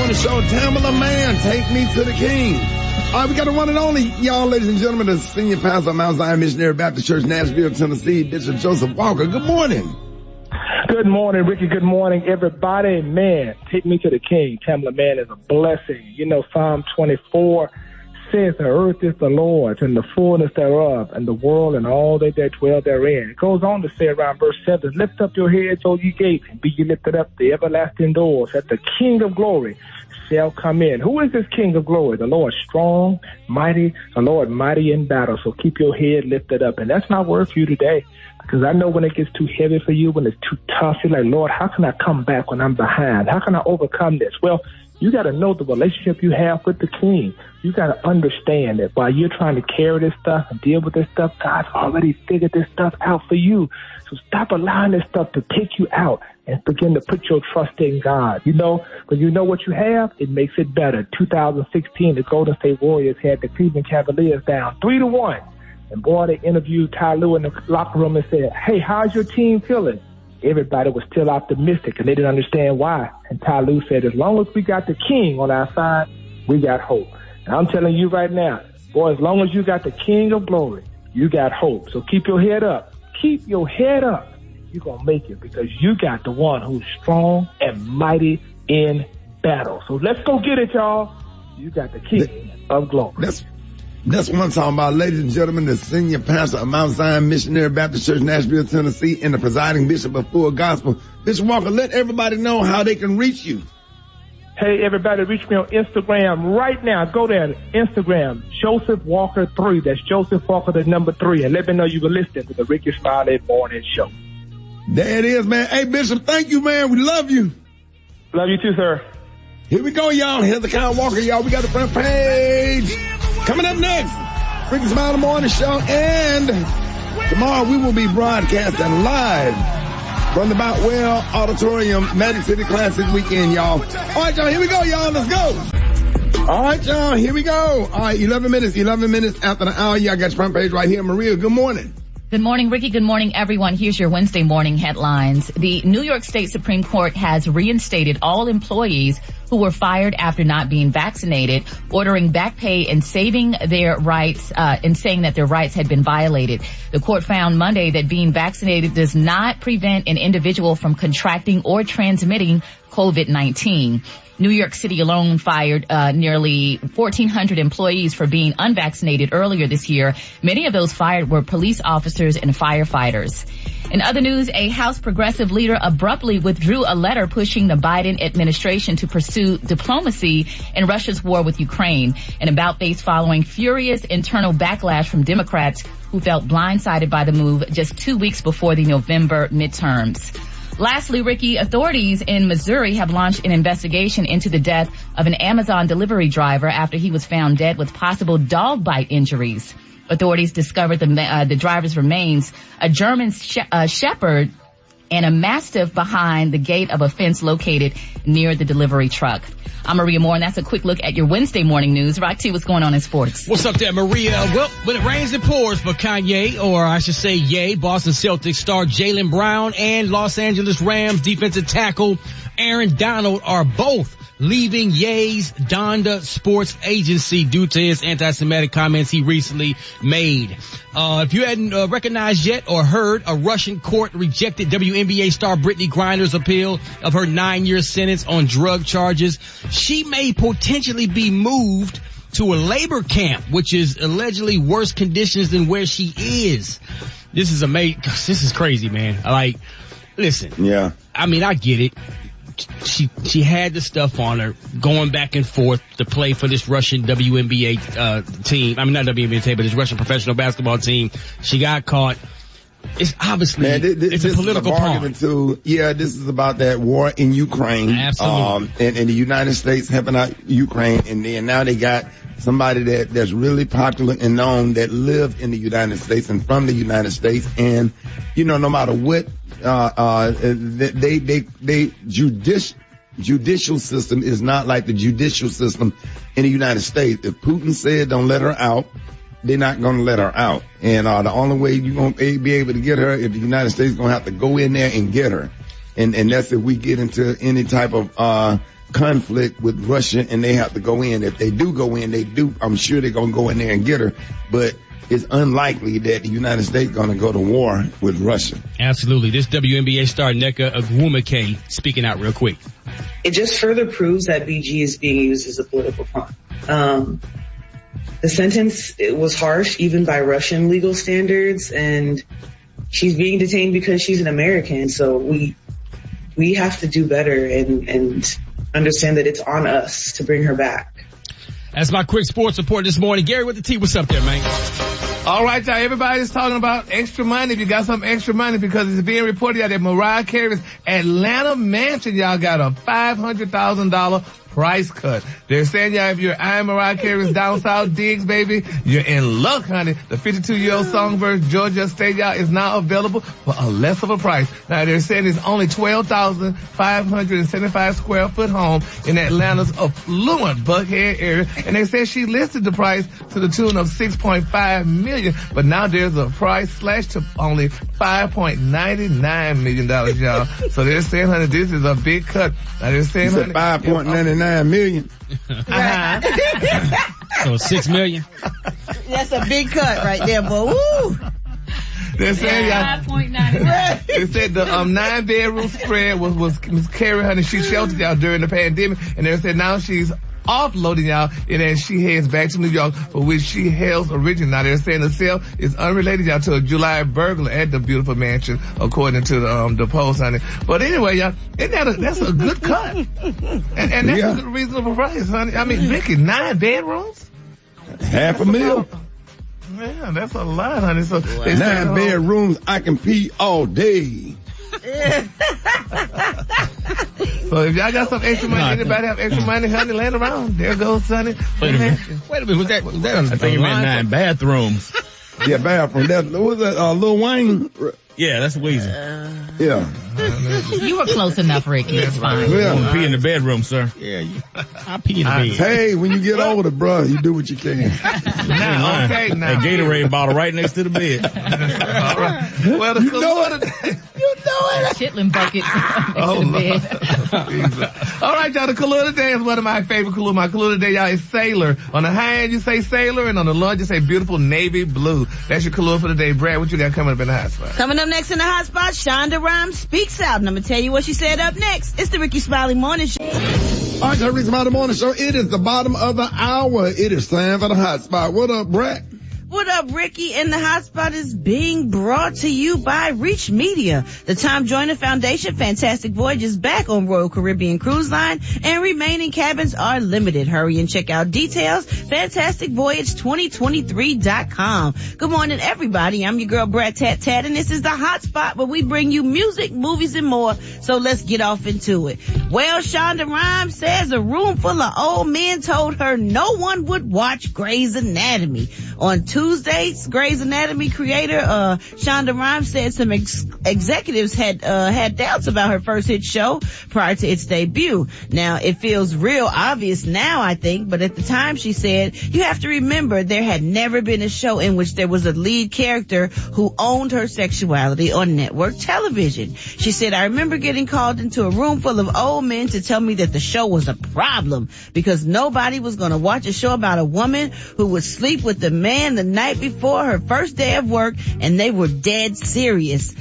Morning Show. Tamala Man, take me to the King. All right, we got the one and only, y'all, ladies and gentlemen, the senior pastor of Mount Zion Missionary Baptist Church, Nashville, Tennessee, Bishop Joseph Walker. Good morning. Good morning, Ricky. Good morning, everybody. Man, take me to the King. Tamala Man is a blessing. You know, Psalm 24 says the earth is the Lord's and the fullness thereof, and the world and all that dwell therein. It goes on to say around verse 7, lift up your heads, O ye gates, and be ye lifted up the everlasting doors, that the King of glory shall come in. Who is this King of glory? The Lord strong, mighty, the Lord mighty in battle. So keep your head lifted up. And that's my word for you today. Because I know when it gets too heavy for you, when it's too tough, you're like, Lord, how can I come back when I'm behind? How can I overcome this? Well, you got to know the relationship you have with the King. You got to understand that while you're trying to carry this stuff and deal with this stuff, God's already figured this stuff out for you. So stop allowing this stuff to take you out and begin to put your trust in God. You know, when you know what you have, it makes it better. 2016, the Golden State Warriors had the Cleveland Cavaliers down 3-1. And boy, they interviewed Ty Lue in the locker room and said, hey, how's your team feeling? Everybody was still optimistic, and they didn't understand why. And Ty Lue said, as long as we got the King on our side, we got hope. And I'm telling you right now, boy, as long as you got the King of glory, you got hope. So keep your head up. Keep your head up. You're going to make it because you got the one who's strong and mighty in battle. So let's go get it, y'all. You got the King of glory. That's what I'm talking about, ladies and gentlemen, the senior pastor of Mount Zion Missionary Baptist Church, Nashville, Tennessee, and the presiding bishop of Full Gospel. Bishop Walker, let everybody know how they can reach you. Hey, everybody, reach me on Instagram right now. Go there, Instagram, Joseph Walker 3. That's Joseph Walker, the number 3. And let me know you were listening to the Rickey Smiley Morning Show. There it is, man. Hey, Bishop, thank you, man. We love you. Love you too, sir. Here we go, y'all. Here's the Kyle Walker, y'all. We got the front page. Coming up next, Rickey Smiley Morning Show. And tomorrow we will be broadcasting live from the Boutwell Auditorium Magic City Classic weekend, y'all. All right, y'all, here we go, y'all. Let's go. All right, y'all, here we go. All right, 11 minutes after the hour. Y'all got your front page right here. Maria, good morning. Good morning, Ricky. Good morning, everyone. Here's your Wednesday morning headlines. The New York State Supreme Court has reinstated all employees who were fired after not being vaccinated, ordering back pay and saving their rights, and saying that their rights had been violated. The court found Monday that being vaccinated does not prevent an individual from contracting or transmitting COVID-19. New York City alone fired nearly 1,400 employees for being unvaccinated earlier this year. Many of those fired were police officers and firefighters. In other news, a House progressive leader abruptly withdrew a letter pushing the Biden administration to pursue diplomacy in Russia's war with Ukraine, an about-face following furious internal backlash from Democrats who felt blindsided by the move just 2 weeks before the November midterms. Lastly, Ricky, authorities in Missouri have launched an investigation into the death of an Amazon delivery driver after he was found dead with possible dog bite injuries. Authorities discovered the driver's remains, a German shepherd, and a mastiff behind the gate of a fence located near the delivery truck. I'm Maria Moore, and that's a quick look at your Wednesday morning news. Roxy, what's going on in sports? What's up there, Maria? Well, when it rains, it pours for Kanye, or I should say Ye. Boston Celtics star Jaylen Brown and Los Angeles Rams defensive tackle Aaron Donald are both leaving Ye's Donda Sports Agency due to his anti-Semitic comments he recently made. If you hadn't recognized yet or heard, a Russian court rejected WNBA star Brittany Griner's appeal of her 9-year sentence on drug charges. She may potentially be moved to a labor camp, which is allegedly worse conditions than where she is. This is amazing. This is crazy, man. Like, listen. Yeah. I mean, I get it. She had the stuff on her going back and forth to play for this Russian WNBA team. I mean, not WNBA team, but this Russian professional basketball team. She got caught. It's obviously it's a political pawn. Yeah, this is about that war in Ukraine. Absolutely. And the United States helping out Ukraine, and then now they got somebody that's really popular and known that lived in the United States and from the United States, and you know, no matter what, judicial system is not like the judicial system in the United States. If Putin said don't let her out, they're not going to let her out. And the only way you're going to be able to get her, if the United States is going to have to go in there and get her. And that's if we get into any type of, conflict with Russia and they have to go in. If they do go in, I'm sure they're going to go in there and get her. But it's unlikely that the United States is going to go to war with Russia. Absolutely. This WNBA star Nneka Ogwumike speaking out real quick. It just further proves that BG is being used as a political pawn. The sentence, it was harsh even by Russian legal standards, and she's being detained because she's an American. So we have to do better and understand that it's on us to bring her back. That's my quick sports report this morning. Gary with the T, what's up there, man? All right, y'all. Everybody's talking about extra money. If you got some extra money, because it's being reported out that Mariah Carey's Atlanta mansion, y'all got a $500,000 price cut. They're saying, y'all, if you're eyeing Mariah Carey's down south digs, baby, you're in luck, honey. The 52-year-old songbird Georgia State, y'all, is now available for a less of a price. Now, they're saying it's only 12,575 square foot home in Atlanta's affluent Buckhead area. And they said she listed the price to the tune of $6.5 million, but now there's a price slashed to only $5.99 million, y'all. So they're saying, honey, this is a big cut. Now they're saying, honey, $5.99 million. So $6 million. That's a big cut right there, boy. Woo! They're saying, y'all, they said the 9-bedroom spread was Carey, honey. She sheltered y'all during the pandemic, and they said now she's offloading y'all, and then she heads back to New York, for which she hails originally. Now they're saying the sale is unrelated, y'all, to a July burglary at the beautiful mansion, according to the Post, honey. But anyway, y'all, that's a good cut, and that's a good reasonable price, honey. I mean, Ricky, 9 bedrooms, $500,000. Yeah, that's a lot, honey. So 9 bedrooms, I can pee all day. So if y'all got some extra money, anybody have extra money, honey, land around. There goes, honey. Wait a minute. Was that I think you meant 9 bathrooms. Yeah, bathroom. What was that, Lil Wayne? Yeah, that's Weezy. Yeah. You were close enough, Ricky. It's fine. Yeah. Pee in the bedroom, sir. Yeah, I pee in the bed. Hey, when you get older, bro, you do what you can. Now. That Gatorade bottle right next to the bed. All right. Well, the Chitlin bucket next to the bed. All right, y'all, the color of the day is one of my favorite colors. My color of the day, y'all, is sailor. On the high end, you say sailor, and on the low end, you say beautiful navy blue. That's your color for the day. Brad, what you got coming up in the hot spot? Coming up next in the hot spot, Shonda Rhimes speaks out. And I'm going to tell you what she said up next. It's the Rickey Smiley Morning Show. All right, the Rickey Smiley Morning Show. It is the bottom of the hour. It is time for the hot spot. What up, Brad? What up, Ricky? And the hot spot is being brought to you by Reach Media. The Tom Joyner Foundation Fantastic Voyage is back on Royal Caribbean Cruise Line, and remaining cabins are limited. Hurry and check out details. FantasticVoyage2023.com. Good morning, everybody. I'm your girl, Brad Tat Tat, and this is the hot spot where we bring you music, movies, and more. So let's get off into it. Well, Shonda Rhimes says a room full of old men told her no one would watch Grey's Anatomy. On Tuesday, Grey's Anatomy creator Shonda Rhimes said some executives had doubts about her first hit show prior to its debut. Now, it feels real obvious now, I think, but at the time she said, you have to remember there had never been a show in which there was a lead character who owned her sexuality on network television. She said, I remember getting called into a room full of old men to tell me that the show was a problem because nobody was going to watch a show about a woman who would sleep with the man the night before her first day of work, and they were dead serious.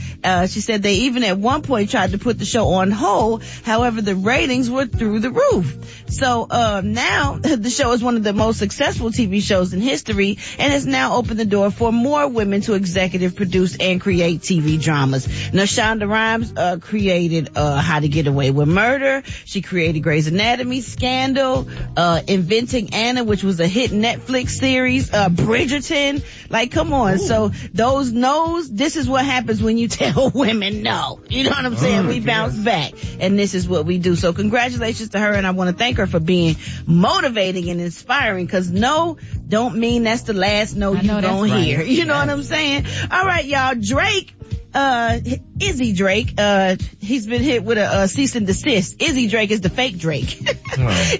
She said they even at one point tried to put the show on hold. However, the ratings were through the roof. So now the show is one of the most successful TV shows in history and has now opened the door for more women to executive produce and create TV dramas. Now, Shonda Rhimes created How to Get Away with Murder. She created Grey's Anatomy, Scandal, Inventing Anna, which was a hit Netflix series, Bridgerton. Like, come on. So those no's, this is what happens when you tell women no. You know what I'm saying? We bounce back, and this is what we do. So congratulations to her, and I want to thank her for being motivating and inspiring, because no don't mean that's the last no you gonna hear. You know what I'm saying? All right, y'all. Drake Izzy Drake, he's been hit with a cease and desist. Izzy Drake is the fake Drake.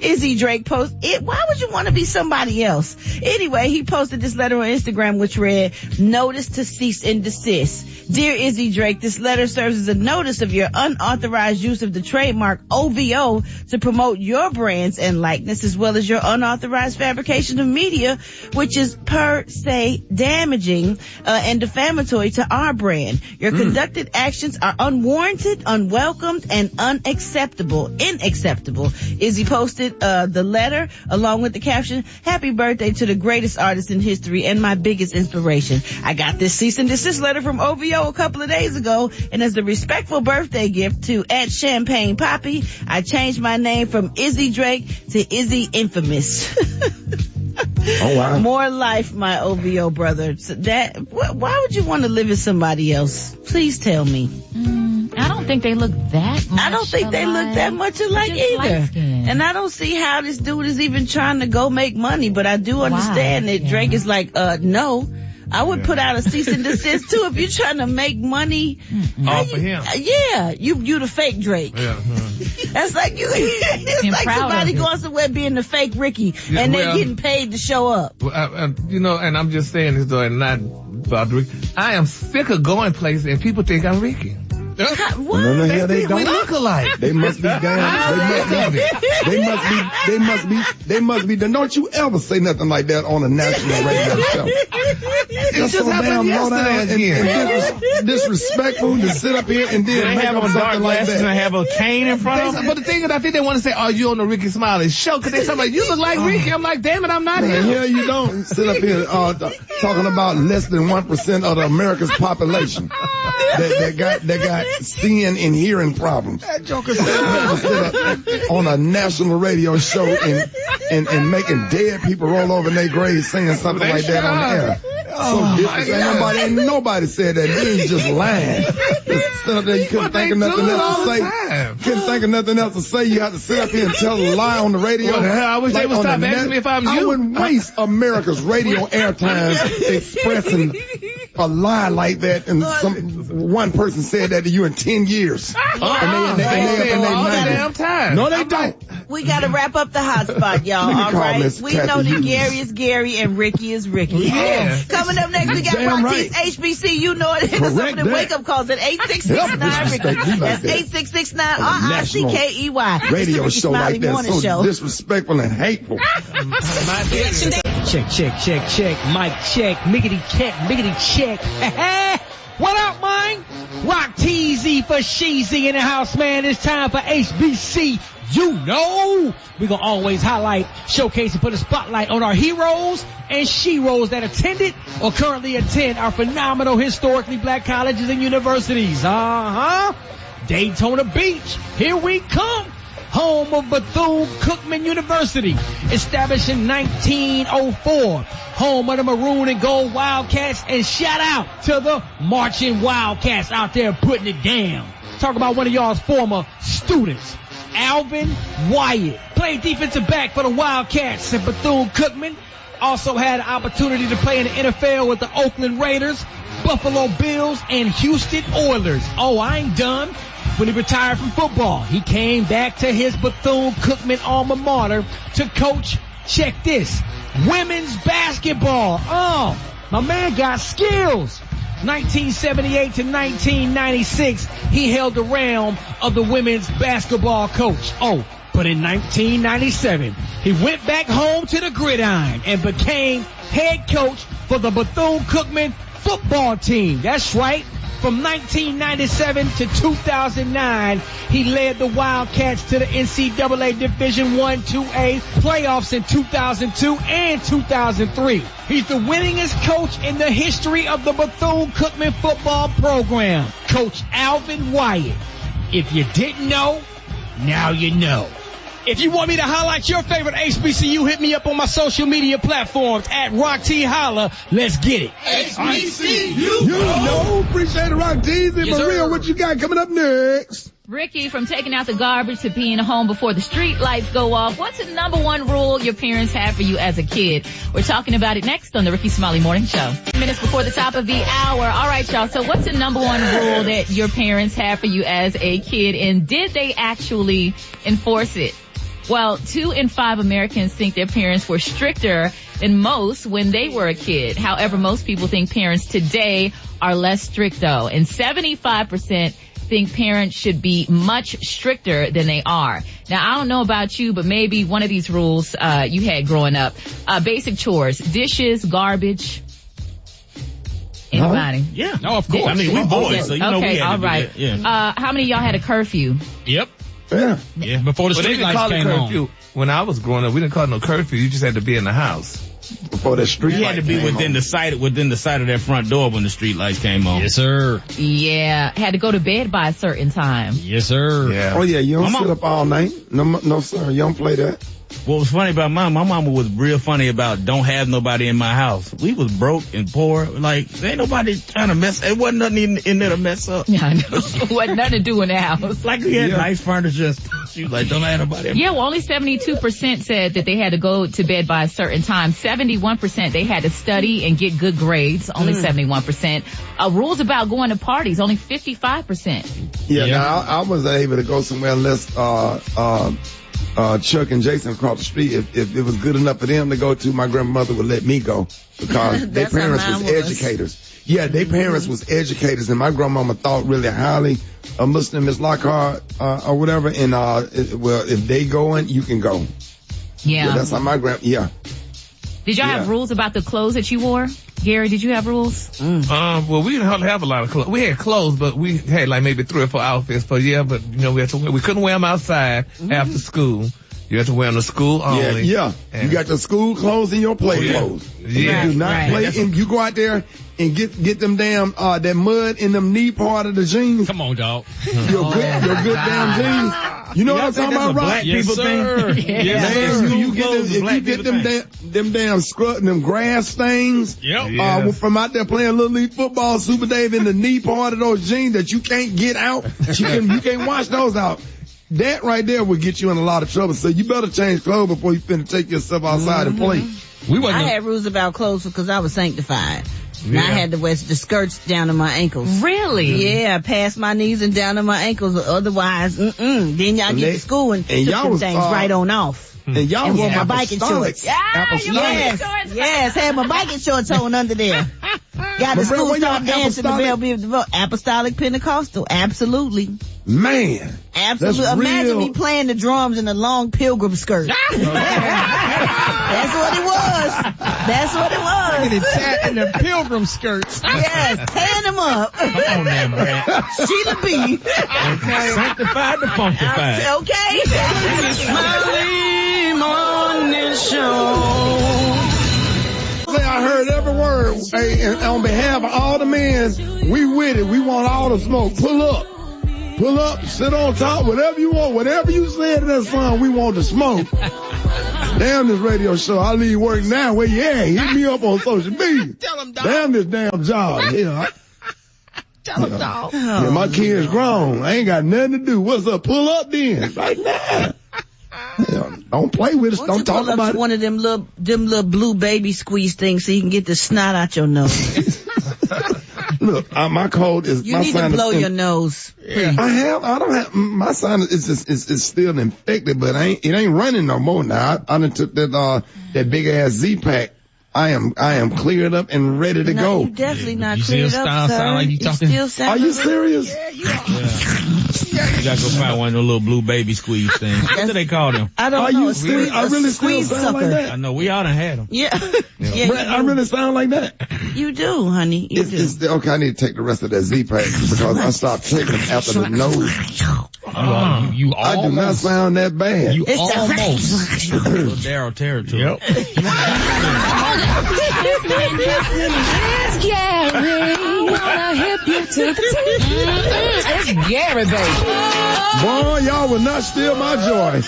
Izzy Drake posted, why would you want to be somebody else? Anyway, he posted this letter on Instagram which read, notice to cease and desist. Dear Izzy Drake, this letter serves as a notice of your unauthorized use of the trademark OVO to promote your brands and likeness, as well as your unauthorized fabrication of media, which is per se damaging and defamatory to our brand. Your conducted actions are unwarranted, unwelcomed, and unacceptable. Inacceptable. Izzy posted the letter along with the caption, happy birthday to the greatest artist in history and my biggest inspiration. I got this cease and desist letter from OVO a couple of days ago, and as a respectful birthday gift to @Champagne Poppy, I changed my name from Izzy Drake to Izzy Infamous. Oh, wow. More life, my OVO brother. So why would you want to live as somebody else? Please tell me. I don't think they look that much I don't think they look that much alike either. And I don't see how this dude is even trying to go make money, but I do understand that Drake is like, no. I would put out a cease and desist too if you're trying to make money off of him. Yeah, you the fake Drake. Yeah. That's like you. It's like somebody going somewhere being the fake Ricky, and they're getting paid to show up. And I'm just saying this though, and not about Ricky. I am sick of going places and people think I'm Ricky. What? No, they don't. We look alike. They must be damn. They must be. Don't you ever say nothing like that on a national radio show. It just happened yesterday and disrespectful to sit up here and then make up something like that. And have a cane in front of them. But the thing is, I think they want to say, "Are you on the Rickey Smiley show?" Because they say, like, "You look like Ricky." I'm like, "Damn it, I'm not him." Yeah, you don't sit up here talking about less than 1% of the America's population that got seeing and hearing problems. That joker said on a national radio show and making dead people roll over in their graves saying something like that on the air. Ain't nobody said that. You just lying. Sit up there, you couldn't think of nothing else to say. Couldn't think of nothing else to say. You had to sit up here and tell a lie on the radio. Well, I wish they would stop asking me if I'm you. I wouldn't waste America's radio airtime expressing a lie like that, and one person said that to you in 10 years. And they all the damn time. No, they don't. We gotta wrap up the hot spot, y'all. All right. We know that Gary is Gary and Ricky is Ricky. Yeah. Coming up next, we got Rocky's HBC. You know it. Hit us up with the wake up calls at 8669 Ricky. That's 8669 RICKEY. Radio show like that. So disrespectful and hateful. Check. Mic check. Miggity check. What up, man? Rock TZ for Sheezy in the house, man. It's time for HBC. You know, we gonna always highlight, showcase, and put a spotlight on our heroes and sheroes that attended or currently attend our phenomenal historically black colleges and universities. Daytona Beach, here we come. Home of Bethune-Cookman University, established in 1904. Home of the Maroon and Gold Wildcats, and shout out to the Marching Wildcats out there putting it down. Talk about one of y'all's former students, Alvin Wyatt. Played defensive back for the Wildcats at Bethune-Cookman. Also had an opportunity to play in the NFL with the Oakland Raiders, Buffalo Bills, and Houston Oilers. Oh, I ain't done. When he retired from football, he came back to his Bethune-Cookman alma mater to coach, check this, women's basketball. Oh, my man got skills. 1978 to 1996, he held the realm of the women's basketball coach. Oh, but in 1997, he went back home to the gridiron and became head coach for the Bethune-Cookman football team. That's right. From 1997 to 2009, he led the Wildcats to the NCAA Division I, 2A playoffs in 2002 and 2003. He's the winningest coach in the history of the Bethune-Cookman football program. Coach Alvin Wyatt. If you didn't know, now you know. If you want me to highlight your favorite HBCU, hit me up on my social media platforms at Rock T Holla. Let's get it. HBCU. You know, appreciate it, Rock T. Maria, what you got coming up next? Ricky, from taking out the garbage to being home before the street lights go off, what's the number one rule your parents had for you as a kid? We're talking about it next on the Rickey Smiley Morning Show. Minutes before the top of the hour. All right, y'all. So what's the number one rule that your parents had for you as a kid, and did they actually enforce it? Well, 2 in 5 Americans think their parents were stricter than most when they were a kid. However, most people think parents today are less strict, though. And 75% think parents should be much stricter than they are. Now, I don't know about you, but maybe one of these rules you had growing up. Basic chores, dishes, garbage. Anybody? Yeah. No, of course. I mean, we boys, so you know we had all to right. do that. Yeah. How many of y'all had a curfew? Yep. Yeah. Yeah, before the street lights came on. When I was growing up, we didn't call it no curfew. You just had to be in the house. Before the street You had to be within the sight of that front door when the street lights came on. Yes, sir. Yeah. Had to go to bed by a certain time. Yes, sir. Yeah. Oh, yeah, you don't sit up all night. No, sir, you don't play that. What was funny about my mama was real funny about don't have nobody in my house. We was broke and poor. Like, ain't nobody trying to mess. It wasn't nothing in there to mess up. Yeah, I know. Wasn't nothing to do in the house. Like, we had nice furniture. She was like, don't have nobody in. Yeah, well, only 72% said that they had to go to bed by a certain time. 71% they had to study and get good grades. Only 71%. Rules about going to parties. Only 55%. Yeah. Now, I wasn't able to go somewhere unless Chuck and Jason across the street. If it was good enough for them to go to, my grandmother would let me go because their parents was educators. Yeah, their parents was educators, and my grandmama thought really highly of Muslim Miss Lockhart or whatever. And if they going, you can go. Yeah. That's how my yeah. Did y'all have rules about the clothes that you wore? Gary, did you have rules? Well, we didn't have a lot of clothes. We had clothes, but we had like maybe 3 or 4 outfits per year. But you know, we couldn't wear them outside after school. You have to wear them to school only. Yeah. You got your school clothes and your play clothes. Yeah. You do not play, and you go out there and get them damn that mud in them knee part of the jeans. Come on, dog. Your good damn jeans. You know what I'm talking about, right? Yes, sir. Yes, you get them damn scrub, them grass stains. Yep. From out there playing Little League football, Super Dave, in the knee part of those jeans that you can't get out. You can't wash those out. That right there would get you in a lot of trouble. So you better change clothes before you finna take yourself outside and play. I had rules about clothes because I was sanctified. And I had to wear the skirts down to my ankles. Really? Yeah, past my knees and down to my ankles. Otherwise, then y'all get to school and took them things right on off. And y'all wore my biking shorts. Yes, had my biking shorts on under there. Got to school, start dancing the Apostolic Pentecostal. Absolutely. Man. Absolutely. Imagine me playing the drums in a long pilgrim skirt. That's what it was. Look at it, in the pilgrim skirts. Yes, tan them up. Come on now, Brad. Sheila B. Sanctified to funkified. Okay. Smiley Morning Show. I heard every word. Hey, and on behalf of all the men, we with it. We want all the smoke. Pull up, sit on top, whatever you want, whatever you said in that song, we want the smoke. Damn this radio show. I leave work now. Where you at? Hit me up on social media. Tell him, dog. Damn this damn job. Yeah. Tell him, dog. Yeah, my kid's grown. I ain't got nothing to do. What's up? Pull up then. Right now. Don't play with us. Don't talk about it. One of them little blue baby squeeze things so you can get the snot out your nose. Look, my cold is. You need to blow your nose. Please. I don't have. My sinus is still infected, but it ain't running no more now. I done took that big ass Z-Pack. I am cleared up and ready to go. You definitely not cleared up, sir. Sound like you talking. Are you serious? Yeah, you are. You gotta go find one of those little blue baby squeeze things. What do they call them? I don't know. I really squeeze sound like that. I know, we all done had them. Yeah. Brett, I really sound like that. You do, honey. You do. Okay, I need to take the rest of that Z-Pack because I stopped taking them after the nose. You almost. I do not sound that bad. You almost. Little Daryl territory. Yep. It's Gary. I wanna hip you to the It's Gary, baby. Boy, y'all will not steal my joy.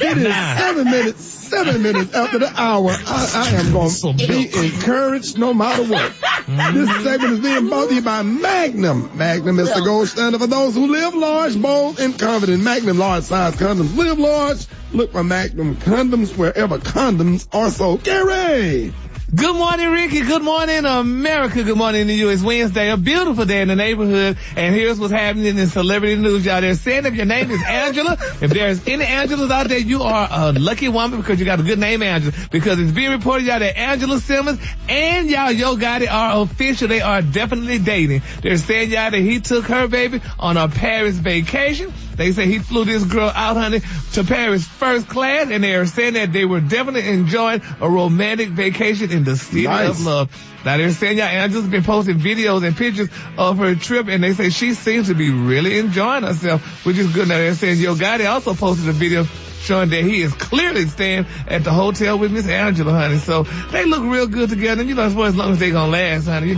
It is 7 minutes after the hour. I am going to be encouraged no matter what. This segment is being brought to you by Magnum. Magnum is the gold standard for those who live large, bold, and confident. Magnum large size condoms. Live large. Look for Magnum condoms wherever condoms are sold. Gary! Good morning, Ricky. Good morning, America. Good morning to you. It's Wednesday, a beautiful day in the neighborhood. And here's what's happening in celebrity news, y'all. They're saying if your name is Angela, if there's any Angelas out there, you are a lucky woman because you got a good name, Angela. Because it's being reported, y'all, that Angela Simmons and y'all Yo Gotti are official. They are definitely dating. They're saying, y'all, that he took her baby on a Paris vacation. They say he flew this girl out, honey, to Paris first class, and they are saying that they were definitely enjoying a romantic vacation in the city of love. Now they're saying, yeah, Angela's been posting videos and pictures of her trip, and they say she seems to be really enjoying herself, which is good. Now they're saying Yo Gotti also posted a video showing that he is clearly staying at the hotel with Miss Angela, honey. So they look real good together. And, as well, as long as they gonna last, honey,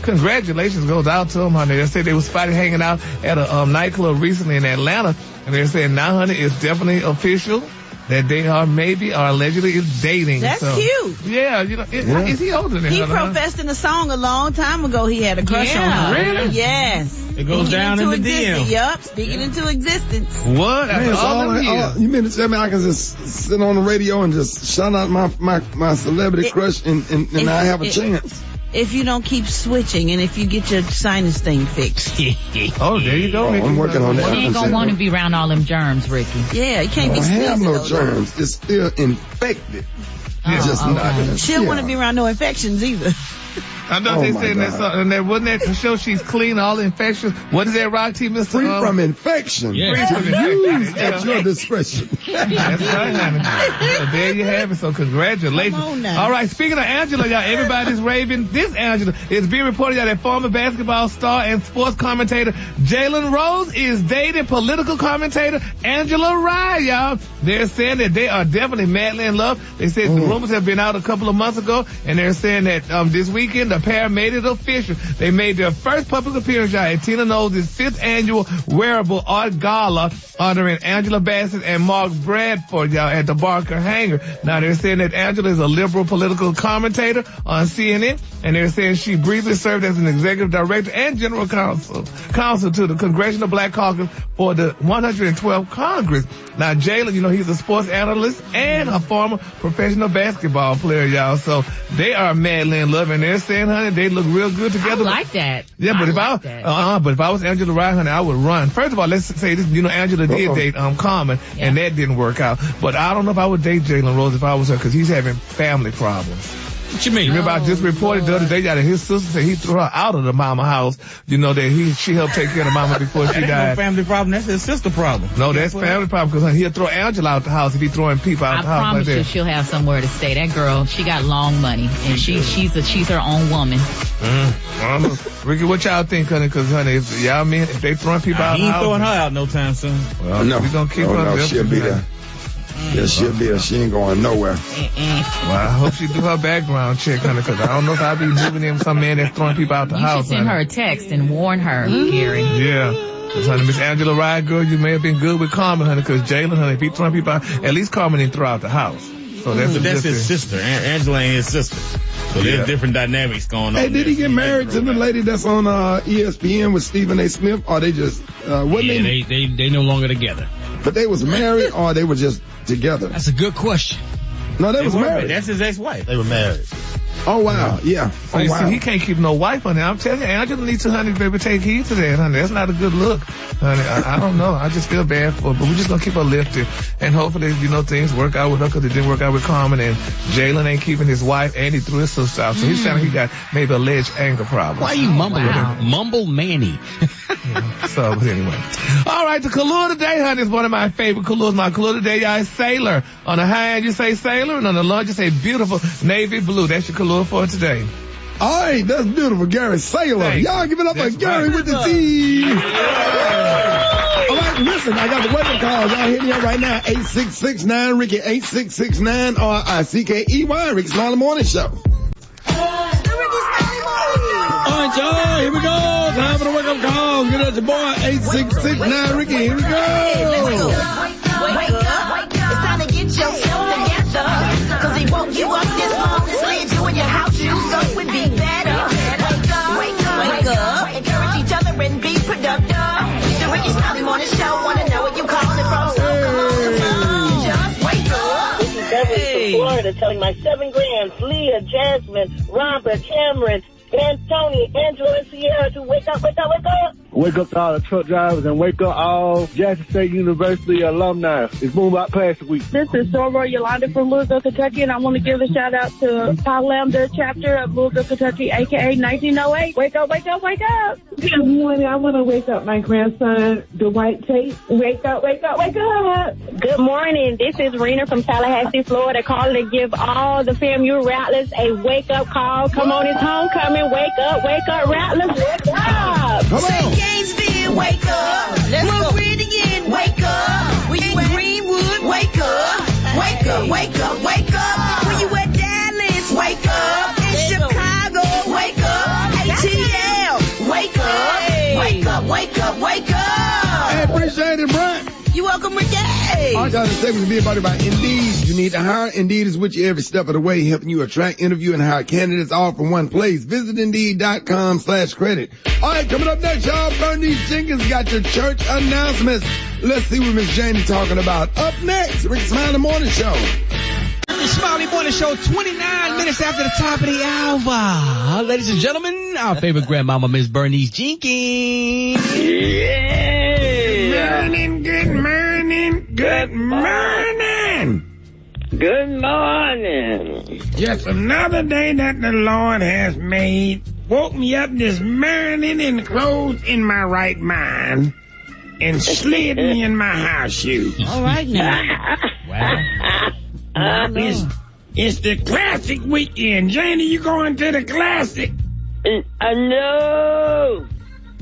congratulations goes out to them, honey. They say they was spotted hanging out at a nightclub recently in Atlanta. And they're saying now, honey, it's definitely official that they are maybe or allegedly is dating. That's cute. Yeah, is he older than her? He professed in a song a long time ago he had a crush on her. Really? Yes. It goes down in the DM. Yup, speaking into existence. What? Man, you mean to tell me I can just sit on the radio and just shout out my celebrity crush and I have a chance? If you don't keep switching and if you get your sinus thing fixed. Oh, there you go. I'm working on that. You ain't gonna want to be around all them germs, Ricky. Yeah, you can't be sneezing. I have no germs. It's still infected. It's just not. She don't want to be around no infections either. I know they said that something. That wasn't that to show she's clean, all infections. What is that, Rock T, Mr. Free from infection. Yeah. Free from use at your discretion. That's right, honey. So there you have it. So congratulations. Come on now. All right, speaking of Angela, y'all, everybody's raving. This Angela is being reported, y'all, that former basketball star and sports commentator Jalen Rose is dating political commentator Angela Rye, y'all. They're saying that they are definitely madly in love. They said the rumors have been out a couple of months ago, and they're saying that this weekend the pair made it official. They made their first public appearance, y'all, at Tina Knowles' 5th annual Wearable Art Gala honoring Angela Bassett and Mark Bradford, y'all, at the Barker Hangar. Now they're saying that Angela is a liberal political commentator on CNN, and they're saying she briefly served as an executive director and general counsel to the Congressional Black Caucus for the 112th Congress. Now Jalen, he's a sports analyst and a former professional basketball player, y'all. So they are madly in love, and they're saying, honey, they look real good together. I like that. Yeah, but if I was Angela Rye, honey, I would run. First of all, let's say this, Angela did date Common, and that didn't work out. But I don't know if I would date Jalen Rose if I was her, because he's having family problems. What you mean? Remember, I just reported the other day that his sister said he threw her out of the mama house. That she helped take care of the mama before she That ain't died. no family problem. That's his sister problem. No, that's family problem, because he'll throw Angela out the house if he's throwing people out the house. I promise like you that. she'll have somewhere to stay. That girl, she got long money, and she's her own woman. I don't know. Ricky, what y'all think, honey? Because, honey, if they throwing people out He the ain't house. throwing her out no time soon. Well, No. we're going to keep her No, there. she'll be there. Yeah, she'll be there. She ain't going nowhere. Well, I hope she do her background check, honey, because I don't know if I'll be moving in with some man that's throwing people out the You house. should send her honey. a text and warn her, Gary. Yeah. Because, honey, Miss Angela Rye, girl, you may have been good with Carmen, honey, because Jalen, honey, if he throwing people out, at least Carmen didn't throw out the house. So that's His sister. Angela ain't his sister. So there's different dynamics going on. Hey, did he get married to the lady that's on ESPN with Stephen A. Smith, or they just they no longer together. But they was married, or they were just together? That's a good question. No, they was married. That's his ex-wife. They were married. Oh wow, yeah. So Oh you wow. see, he can't keep no wife, honey. I'm telling you, Angela needs to, honey, baby, take heed to that, honey. That's not a good look, honey. I don't know. I just feel bad for her, but we're just gonna keep her lifted, and hopefully, things work out with her, because it didn't work out with Carmen, and Jalen ain't keeping his wife, and he threw his sister out, so he's saying he got maybe alleged anger problems. Why are you mumbling? Wow. Mumble Manny. So, but anyway. All right, the color today, honey, is one of my favorite colors. My color today, y'all, is Sailor. On the high end, you say Sailor, and on the low, you say beautiful navy blue. That's your color for today. All right, that's beautiful, Gary Sailor. Thank Y'all you. give it up for That's Gary right. with the T. All right, listen, I got the weather calls. Y'all hit me up right now. 8669 Ricky, 8669 RICKEY. Rickey Smiley Morning Show. All right, y'all, here we go. Time for the wake up call. Get at your boy, 8669 Ricky. Here we go. Wake up. It's time to get yourself together. Cause he woke you up this morning, slid you in your house shoes up would be better. Wake Florida, telling my 7 grands, Leah, Jasmine, Robert, Cameron, and Tony, Angela, and Sierra to wake up, wake up, wake up. Wake up to all the truck drivers and wake up all Jackson State University alumni. It's Boom Bop Classic Week. This is Soror Yolanda from Louisville, Kentucky, and I want to give a shout out to Pi Lambda chapter of Louisville, Kentucky, aka 1908. Wake up, wake up, wake up. Good morning. I want to wake up my grandson, Dwight Tate. Wake up, wake up, wake up. Good morning. This is Rena from Tallahassee, Florida, calling to give all the FAMU Rattlers a wake up call. Come on, it's homecoming. Wake up, Rattlers, wake up. Come on. Gainesville, wake up. Meridian, wake up. When you at Greenwood, wake up. Wake up, wake up, wake up. When you at Dallas, wake up. In Chicago, wake up. ATL, wake up. Wake up, wake up, wake up. Hey, appreciate it, Brent. You welcome, Rickey. Our time to segment is being brought by Indeed. You need to hire. Indeed is with you every step of the way, helping you attract, interview, and hire candidates all from one place. Visit Indeed.com/credit. All right, coming up next, y'all, Bernice Jenkins got your church announcements. Let's see what Miss Janie talking about. Up next, Rickey Smiley Morning Show. Rickey Smiley Morning Show, 29 minutes after the top of the hour. Ladies and gentlemen, our favorite grandmama, Miss Bernice Jenkins. Good morning. Good morning. Just another day that the Lord has made. Woke me up this morning and clothed in my right mind and slid me in my house shoes. All right now. Wow. It's the classic weekend. Janie, you going to the classic? No.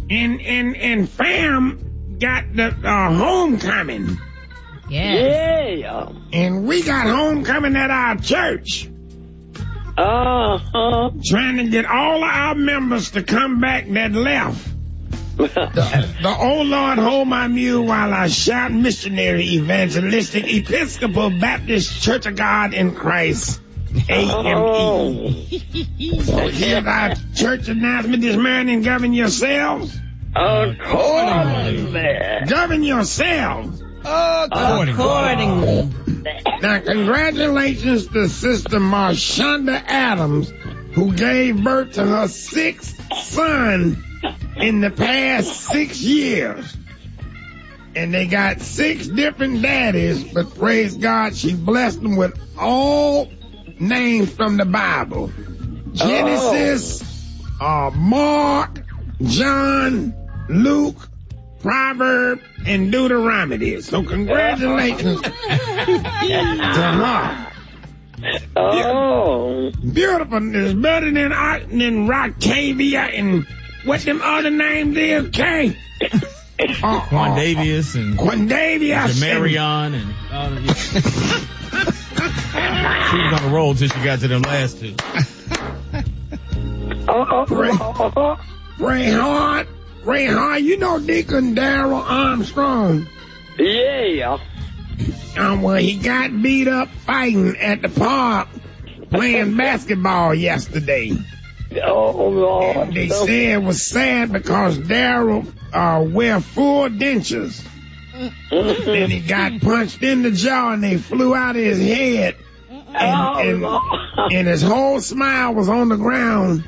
And fam got the homecoming. Yeah. And we got homecoming at our church. Trying to get all of our members to come back that left. The oh Lord, hold my mule while I shout missionary, evangelistic, Episcopal Baptist Church of God in Christ. AME. So here's our church announcement this morning. Govern yourselves. Accordingly. Govern yourselves. Accordingly. Now, congratulations to Sister Marshonda Adams, who gave birth to her 6th son in the past 6 years. And they got 6 different daddies, but praise God, she blessed them with all names from the Bible. Genesis, Mark, John, Luke, Proverbs, and Deuteronomy. So congratulations to her. Beautiful. It's better than Rockavia and what them other names is, Kay? Quandavius and Marion and she was on the roll till she got to them last 2. Ray Hart, you know Deacon Darrell Armstrong? Yeah. Well, he got beat up fighting at the park playing basketball yesterday. Oh, Lord. And they said it was sad because Darrell wear full dentures. Then he got punched in the jaw and they flew out of his head. And his whole smile was on the ground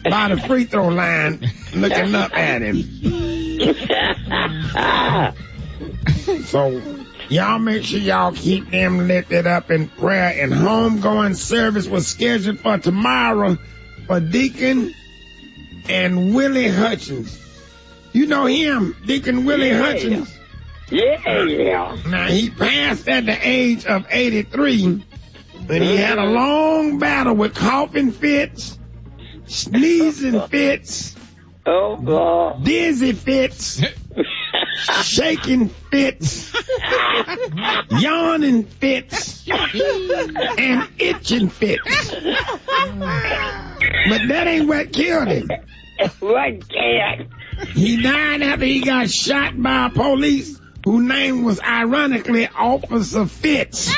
by the free throw line looking up at him. So y'all make sure y'all keep them lifted up in prayer. And homegoing service was scheduled for tomorrow for Deacon and Willie Hutchins. You know him, Deacon Willie Hutchins? Yeah. Now, he passed at the age of 83, and he had a long battle with coughing fits, sneezing fits, dizzy fits, shaking fits, yawning fits, and itching fits. But that ain't what killed him. What killed? He died after he got shot by police whose name was ironically Officer Fitz.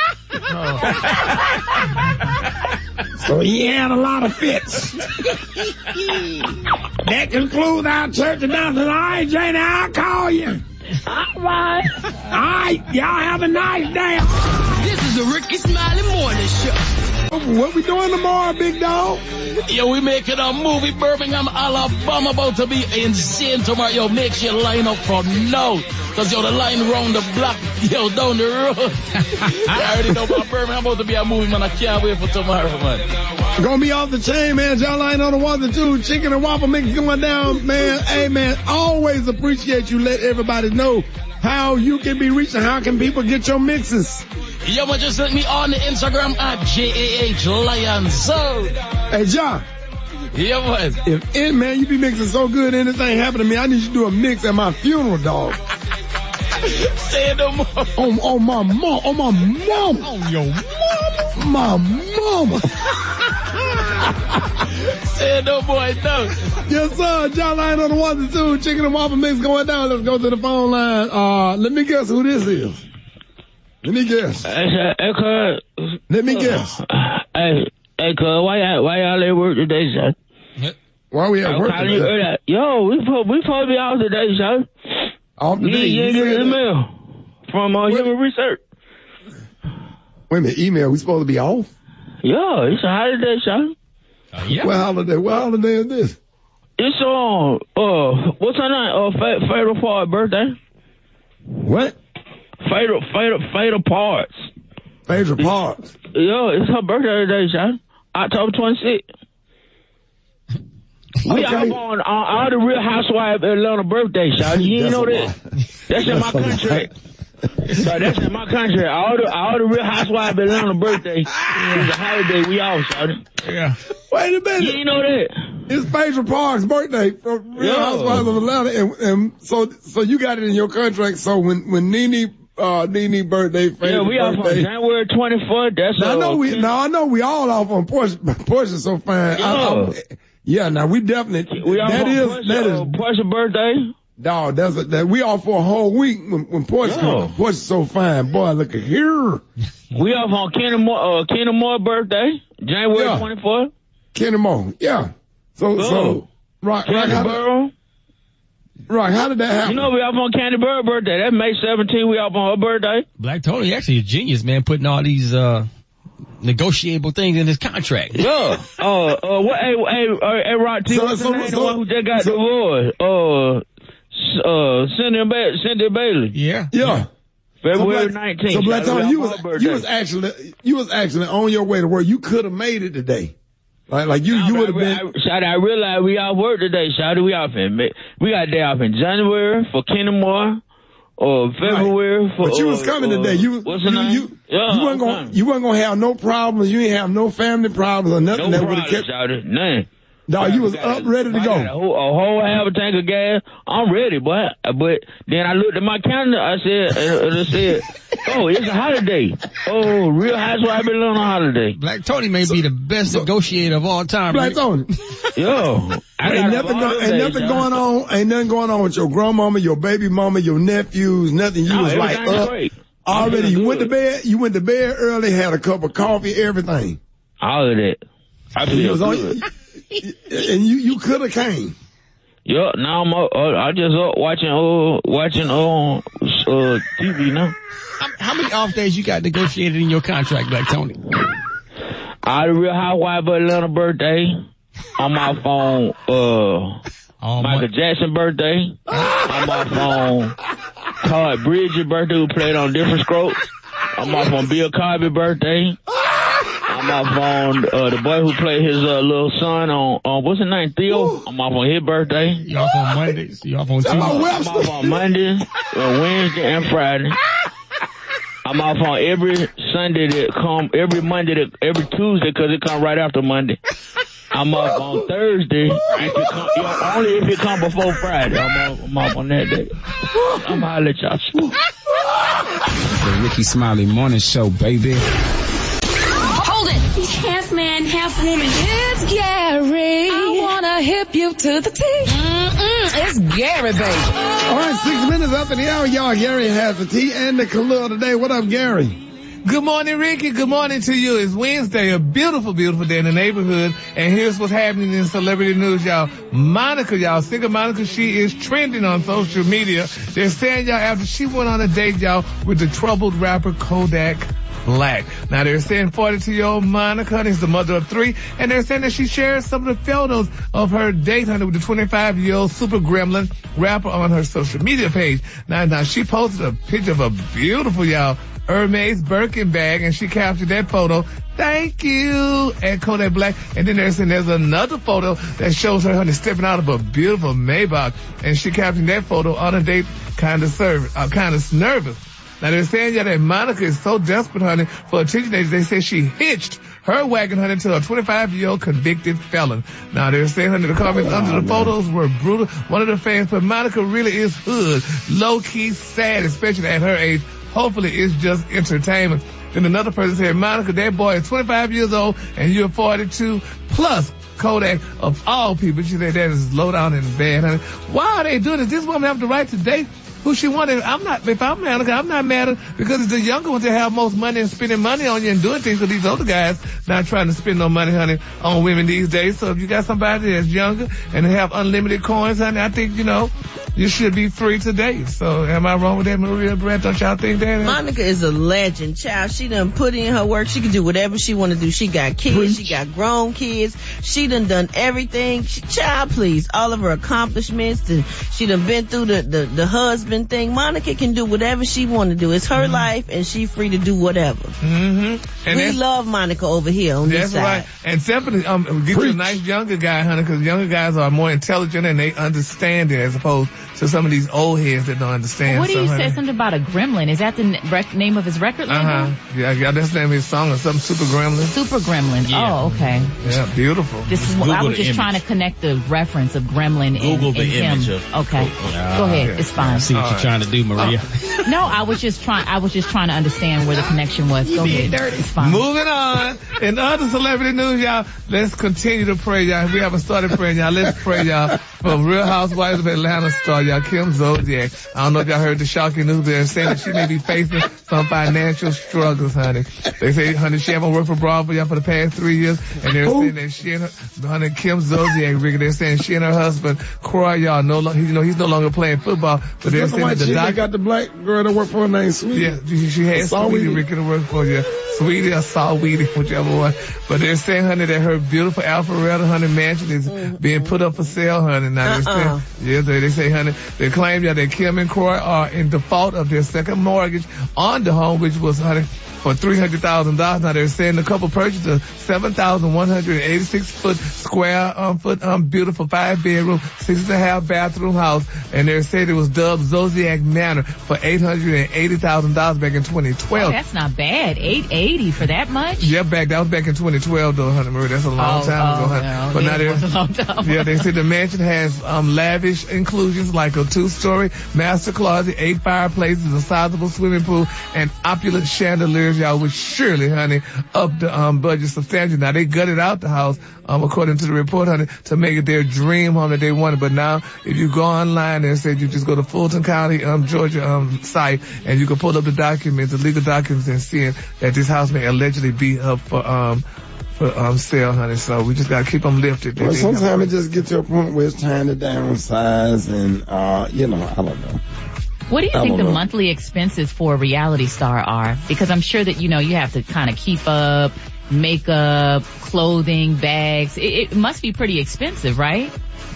So he had a lot of fits. That concludes our church announcement. All right, Jane, I'll call you. All right. All right, y'all have a nice day. This is the Rickey Smiley Morning Show. What we doing tomorrow, big dog? Yo, we making a movie, Birmingham, Alabama, about to be insane tomorrow. Yo, make sure you line up for now. Cause yo, the line round the block, yo, down the road. I already know about Birmingham, about to be a movie, man. I can't wait for tomorrow, man. Gonna be off the chain, man. Y'all line on the 1 and 2. Chicken and waffle mix going down, man. Hey, man, always appreciate you let everybody know how you can be reached and how can people get your mixes. Yo, man, just let me on the Instagram at JAHLions. Hey, John. Yeah, man. Man, you be mixing so good, anything happen to me, I need you to do a mix at my funeral, dog. Say it no more. On my mom. On my mom. On your mama. My mama. Say it no more, no. Yes, sir. John line on the 1 and 2. Chicken and waffle mix going down. Let's go to the phone line. Let me guess who this is. Let me guess. Hey, cuz. Let me guess. Hey, cuz, why y'all at work today, son? Why we at work today? Yo, we supposed to be out today, son. Off today? You get an email from Human Research. Wait a minute, email. We supposed to be off? Yeah, it's a holiday, son. Yeah. What holiday? What holiday is this? It's on, what's her name? Fatal Parts birthday. What? Fatal Parts. Fatal Parts. Yo, it's her birthday today, son. October 26th. We Okay. are on all the Real Housewives of Atlanta birthday, son. You didn't know that? That's in my country. So that's in my country. All the Real Housewives of Atlanta birthday is a holiday. We all, son. Yeah. Wait a minute. You didn't know that? It's Fatal Parks' birthday from Real Housewives of Atlanta, and so you got it in your contract. So when Nene birthday, yeah, we off on January 24th. That's I know we all off on Portia so fine. Yeah, now we definitely we off that is Portia birthday. Dog, we off for a whole week when Portia's so fine. Boy, look at here. We off on Kenny Moore birthday, January 24th. Kenny Moore, yeah. So Rock, how did that happen? You know we off on Candy Bird birthday. That's May 17th. We off on her birthday. Black Tony actually a genius, man, putting all these negotiable things in his contract. Yeah. What? Hey, Rock T. What's the name? The one who just got divorced. Cindy Bailey. Yeah. February 19th. So Black Tony, you was actually on your way to work. You could have made it today. Like you would have been. Shawty, I realized we off work today. Shawty, we got a day off in January for Kenny Moore, or February for. But you was coming today. What's the name? You wasn't gonna have no problems. You ain't have no family problems or nothing that would have kept. Shawty, none. Dog, you was up ready to go. A whole half a tank of gas. I'm ready, but then I looked at my calendar. I said, oh, it's a holiday. Oh, Real Housewives been on a holiday. Black Tony may be the best negotiator of all time. Black Tony. Yo, ain't nothing going on with your grandmama, your baby mama, your nephews, nothing. You was like up already. You went to bed early, had a cup of coffee, everything. All of that. I feel good. And you could have came. Yeah, now I just watching TV now. How many off days you got negotiated in your contract, Black Tony? All the Real Housewives of Atlanta birthday. On my phone, Michael Jackson birthday. On my phone, Todd Bridges birthday, who played on Different Strokes. I'm off on Bill Cosby birthday. I'm off on the boy who played his little son on what's his name, Theo. I'm off on his birthday. You off on Mondays? You off on Tuesdays? I'm off on Monday, Wednesday, and Friday. I'm off on every Sunday that come, every Monday, every Tuesday, because it come right after Monday. I'm off on Thursday, only if it come before Friday. I'm off on that day. I'm gonna let y'all see. The Rickey Smiley Morning Show, baby. Hold it. Half man, half woman. It's Gary. I wanna hip you to the T. It's Gary, baby. All right, 6 minutes after the hour, y'all. Gary has the tea and the Khalil today. What up, Gary? Good morning, Ricky. Good morning to you. It's Wednesday, a beautiful, beautiful day in the neighborhood. And here's what's happening in celebrity news, y'all. Monica, y'all. Single Monica, she is trending on social media. They're saying, y'all, after she went on a date, y'all, with the troubled rapper Kodak Black. Now, they're saying 42-year-old Monica is the mother of 3, and they're saying that she shared some of the photos of her date, honey, with the 25-year-old super gremlin rapper on her social media page. Now, she posted a picture of a beautiful, y'all, Hermes Birkin bag, and she captured that photo. Thank you, at Kodak Black. And then there's another photo that shows her, honey, stepping out of a beautiful Maybach, and she captured that photo on a date, kind of nervous. Now they're saying that Monica is so desperate, honey, for a teenager. They say she hitched her wagon, honey, to a 25-year-old convicted felon. Now they're saying, honey, the comments under the photos were brutal. One of the fans put, Monica really is hood, low-key sad, especially at her age. Hopefully it's just entertainment. Then another person said, Monica, that boy is 25 years old and you're 42 plus. Kodak, of all people. She said that is low down and bad, honey. Why are they doing this? This woman have the right to date who she wanted. If I'm Monica, I'm not mad because it's the younger ones that have most money and spending money on you and doing things, for these older guys not trying to spend no money, honey, on women these days. So if you got somebody that's younger and they have unlimited coins, honey, I think, you should be free to date. So am I wrong with that, Maria Brett? Don't y'all think that? Monica is a legend, child. She done put in her work. She can do whatever she want to do. She got kids. She got grown kids. She done everything. Child, please. All of her accomplishments. She done been through the husband thing. Monica can do whatever she want to do. It's her life, and she free to do whatever. Mm-hmm. And we love Monica over here on this side. That's right. And definitely get you a nice younger guy, honey, because younger guys are more intelligent and they understand it as opposed to some of these old heads that don't understand. What do you say something about a gremlin? Is that the name of his record label? Yeah, that's the name of his song or something. Super Gremlin. Super Gremlin. Yeah. Oh, okay. Yeah, beautiful. I was just trying to connect the reference of gremlin Google and the him. image of. Okay. Go ahead. It's fine. I see what you're trying to do, Maria. No, I was just trying to understand where the connection was. Go ahead. It's fine. Moving on. In other celebrity news, y'all, let's continue to pray, y'all. We haven't started praying, y'all. Let's pray, y'all, for Real Housewives of Atlanta star, y'all, Kim Zolciak. I don't know if y'all heard the shocking news. They're saying that she may be facing some financial struggles, honey. They say, honey, she haven't worked for Bravo, y'all, for the past 3 years, and they're saying that she and her, honey, Kim Zolciak, Ricky, they're saying she and her husband, Croy, y'all, he's no longer playing football, but they're saying that the doctor got the black girl that worked for her named Sweetie. Yeah, she had Sweetie, Ricky, to work for you. Sweetie or Saweetie, whichever one. But they're saying, honey, that her beautiful Alpharetta, honey, mansion is being put up for sale, honey. Now they say, honey, they claim that Kim and Croy are in default of their second mortgage on the home, which was, honey, for $300,000. Now they're saying the couple purchased a 7,186 beautiful 5-bedroom, 6.5 bathroom house, and they're saying it was dubbed Zolciak Manor for $880,000 back in 2012. Oh, that's not bad. $880 for that much? Yeah, that was back in 2012 though, honey Marie. That's a long time ago, honey. No, but now it was a long time. Yeah, they say the mansion has lavish inclusions like a 2-story master closet, 8 fireplaces, a sizable swimming pool, and opulent chandeliers, y'all, which surely, honey, up the budget substantially. Now they gutted out the house, according to the report, honey, to make it their dream home that they wanted. But now, if you go online and say you just go to Fulton County, Georgia, site, and you can pull up the documents, the legal documents, and see that this house may allegedly be up for sale, honey. So we just gotta keep them lifted. Well, sometimes it just gets to a point where it's time to downsize, and I don't know. What do you think the monthly expenses for a reality star are? Because I'm sure that, you have to kind of keep up, makeup, clothing, bags. It must be pretty expensive, right?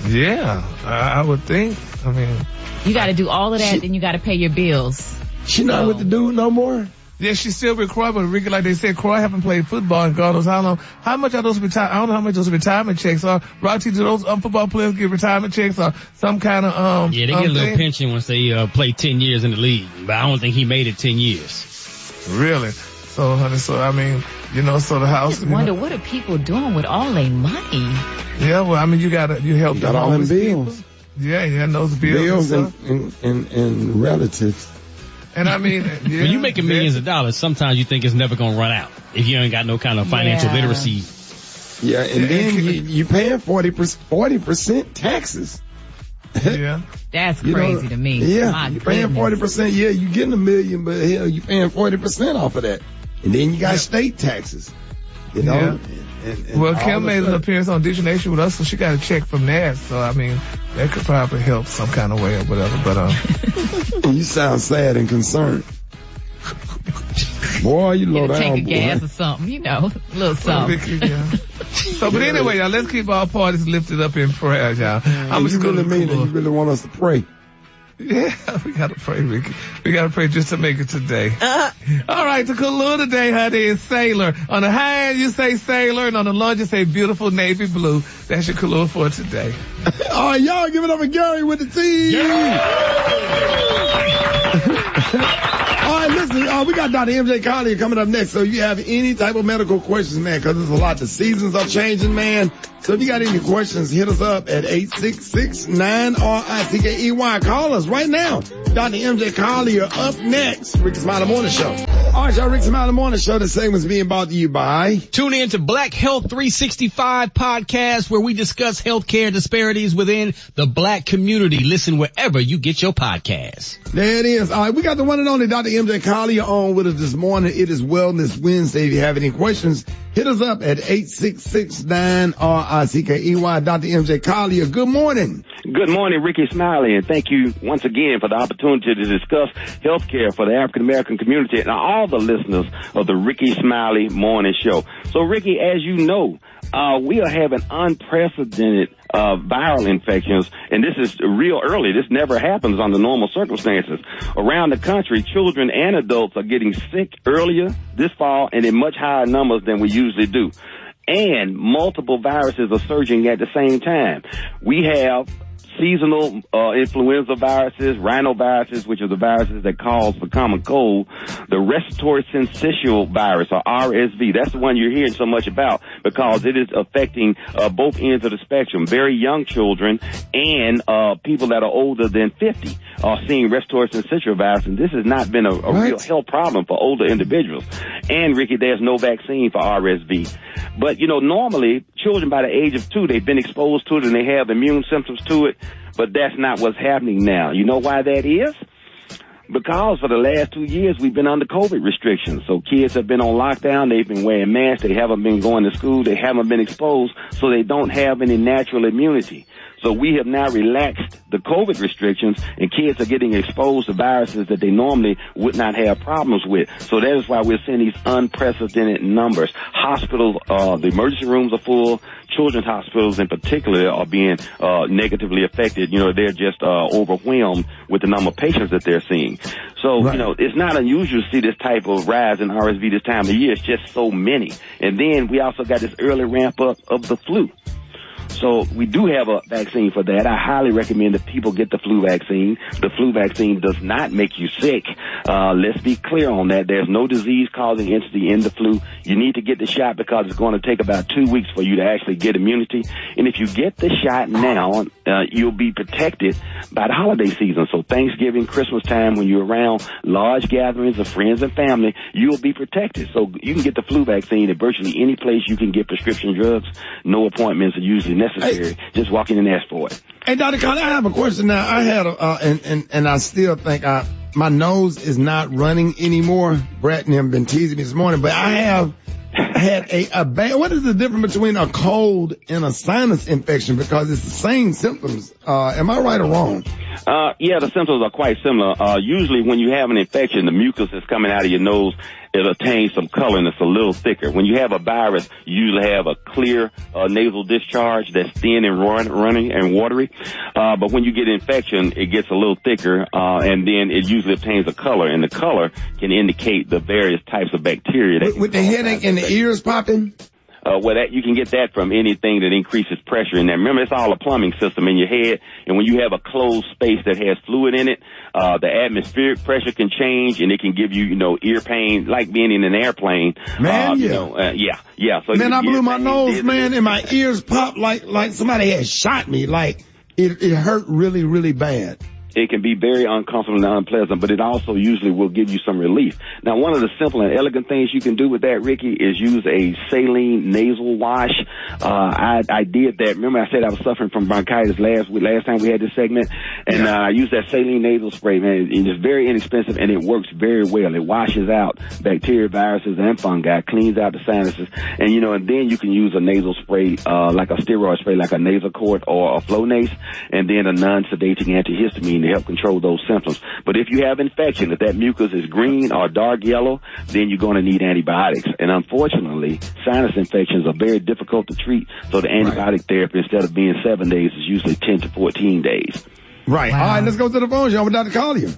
Yeah, I would think. I mean, you got to do all of that, then you got to pay your bills. She not with the dude no more? Yeah, she's still with Croy, but Ricky, like they said, Croy haven't played football in God knows how long. How much are those I don't know how much those retirement checks are. Rocky, do those football players get retirement checks or some kind of Yeah, they get a little pension once they play 10 years in the league, but I don't think he made it 10 years. Really? So, honey, I mean, so the house. I just wonder what are people doing with all their money? Yeah, well, I mean, you help got all them bills. People. Yeah, those bills and relatives. And I mean, when you're making millions of dollars, sometimes you think it's never going to run out if you ain't got no kind of financial literacy. Yeah, and then you paying 40% taxes. Yeah. That's crazy to me. Yeah, you're paying 40%. Yeah, you getting $1 million, but hell, you paying 40% off of that. And then you got state taxes, you know. Yeah. And Kim made an appearance on Digital Nation with us, so she got a check from that. So, I mean, that could probably help some kind of way or whatever. But you sound sad and concerned. Boy, you low down, take a gas or something, you know, a little something. So, but anyway, y'all, let's keep our parties lifted up in prayer, y'all. I'm just really mean it. You really want us to pray. Yeah, we gotta pray, Ricky. We gotta pray just to make it today. All right, the Kahlua today, honey, is Sailor. On the high end, you say Sailor, and on the lunge, you say beautiful navy blue. That's your Kahlua for today. All right, y'all give it up for Gary with the T. All right, listen, we got Dr. MJ Collier coming up next. So you have any type of medical questions, man, because there's a lot. The seasons are changing, man. So if you got any questions, hit us up at 866-9-RICKEY. Call us right now. Dr. MJ Collier up next. Rickey Smiley Morning Show. All right, y'all, Rickey Smiley Morning Show. The segment's being brought to you by... Tune in to Black Health 365 podcast, where we discuss healthcare disparities within the black community. Listen wherever you get your podcasts. There it is. All right, we got the one and only Dr. MJ Collier on with us this morning. It is Wellness Wednesday. If you have any questions, hit us up at 866-9-RICKEY. Dr. MJ Collier, good morning. Good morning, Rickey Smiley, and thank you once again for the opportunity to discuss health care for the African American community and all the listeners of the Rickey Smiley Morning Show. So, Ricky, as you know, we are having unprecedented viral infections, and this is real early. This never happens under normal circumstances. Around the country, children and adults are getting sick earlier this fall and in much higher numbers than we usually do. And multiple viruses are surging at the same time. We have seasonal influenza viruses, rhinoviruses, which are the viruses that cause the common cold, the respiratory syncytial virus, or RSV. That's the one you're hearing so much about because it is affecting both ends of the spectrum. Very young children and people that are older than 50 are seeing respiratory syncytial virus, and this has not been a real health problem for older individuals. And, Ricky, there's no vaccine for RSV. But, you know, normally children by the age of 2, they've been exposed to it and they have immune symptoms to it. But that's not what's happening now. You know why that is? Because for the last 2 years, we've been under COVID restrictions. So kids have been on lockdown. They've been wearing masks. They haven't been going to school. They haven't been exposed. So they don't have any natural immunity. So we have now relaxed the COVID restrictions, and kids are getting exposed to viruses that they normally would not have problems with. So that is why we're seeing these unprecedented numbers. Hospitals, the emergency rooms are full. Children's hospitals in particular are being negatively affected. You know, they're just overwhelmed with the number of patients that they're seeing. So, you know, it's not unusual to see this type of rise in RSV this time of year. It's just so many. And then we also got this early ramp up of the flu. So we do have a vaccine for that. I highly recommend that people get the flu vaccine. The flu vaccine does not make you sick. Let's be clear on that. There's no disease-causing entity in the flu. You need to get the shot because it's going to take about 2 weeks for you to actually get immunity. And if you get the shot now, you'll be protected by the holiday season. So Thanksgiving, Christmas time, when you're around large gatherings of friends and family, you'll be protected. So you can get the flu vaccine at virtually any place you can get prescription drugs. No appointments are usually necessary. Just walk in and ask for it. Hey, Dr. Conley, I have a question now. I had and I still think my nose is not running anymore. Brett and him been teasing me this morning, but I have had a bad. What is the difference between a cold and a sinus infection? Because it's the same symptoms. Am I right or wrong? Yeah, the symptoms are quite similar. Usually when you have an infection, the mucus is coming out of your nose. It attains some color and it's a little thicker. When you have a virus, you usually have a clear nasal discharge that's thin and running and watery. But when you get infection, it gets a little thicker, and then it usually obtains a color, and the color can indicate the various types of bacteria. With the headache and the ears popping? Well, that you can get that from anything that increases pressure in there. Remember, it's all a plumbing system in your head, and when you have a closed space that has fluid in it, the atmospheric pressure can change, and it can give you, ear pain, like being in an airplane. Man, yeah. So man, I blew my nose, man, and my ears popped like somebody had shot me. Like it hurt really, really bad. it can be very uncomfortable and unpleasant, but it also usually will give you some relief. Now, one of the simple and elegant things you can do with that, Ricky, is use a saline nasal wash. I did that. Remember I said I was suffering from bronchitis last time we had this segment, and I used that saline nasal spray, man. It's very inexpensive, and it works very well. It washes out bacteria, viruses, and fungi, cleans out the sinuses, and, you know, and then you can use a nasal spray, like a steroid spray, like a nasal Cort or a Flonase, and then a non-sedating antihistamine to help control those symptoms. But if you have infection, if that mucus is green or dark yellow, then you're going to need antibiotics. And unfortunately, sinus infections are very difficult to treat, so the antibiotic therapy, instead of being 7 days, is usually 10 to 14 days. Right. Wow. All right, let's go to the phone, y'all, with Dr. Collier.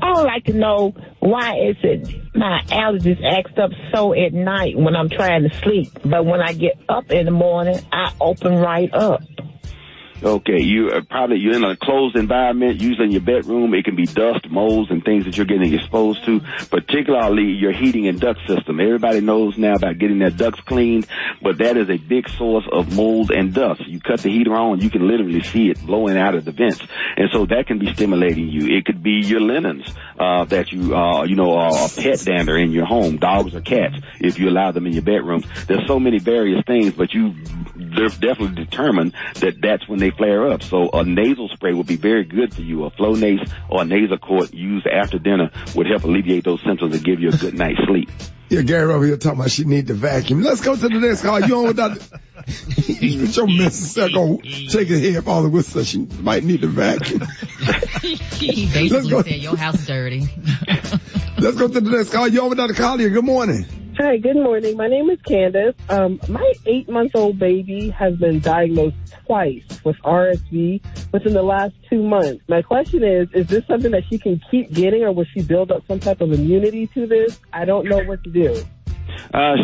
I would like to know, why is it my allergies act up so at night when I'm trying to sleep, but when I get up in the morning, I open right up? Okay, you're in a closed environment, usually in your bedroom. It can be dust, molds, and things that you're getting exposed to, particularly your heating and duct system. Everybody knows now about getting their ducts cleaned, but that is a big source of mold and dust. You cut the heater on, you can literally see it blowing out of the vents, and so that can be stimulating you. It could be your linens that you a pet dander in your home, dogs or cats, if you allow them in your bedrooms. There's so many various things, but they're definitely determined that that's when they flare up. So a nasal spray would be very good for you. A Flonase or a nasal Cort used after dinner would help alleviate those symptoms and give you a good night's sleep. Yeah, Gary over here talking about she need to vacuum. Let's go to the next call. You on with Dr. Your missus gonna take her head off the whistle. She might need to vacuum. He basically said your house dirty. Let's go to the next call. You on with Dr. Collier. Good morning. Hi, good morning. My name is Candace. My 8-month-old baby has been diagnosed twice with RSV within the last 2 months. My question is this something that she can keep getting, or will she build up some type of immunity to this? I don't know what to do.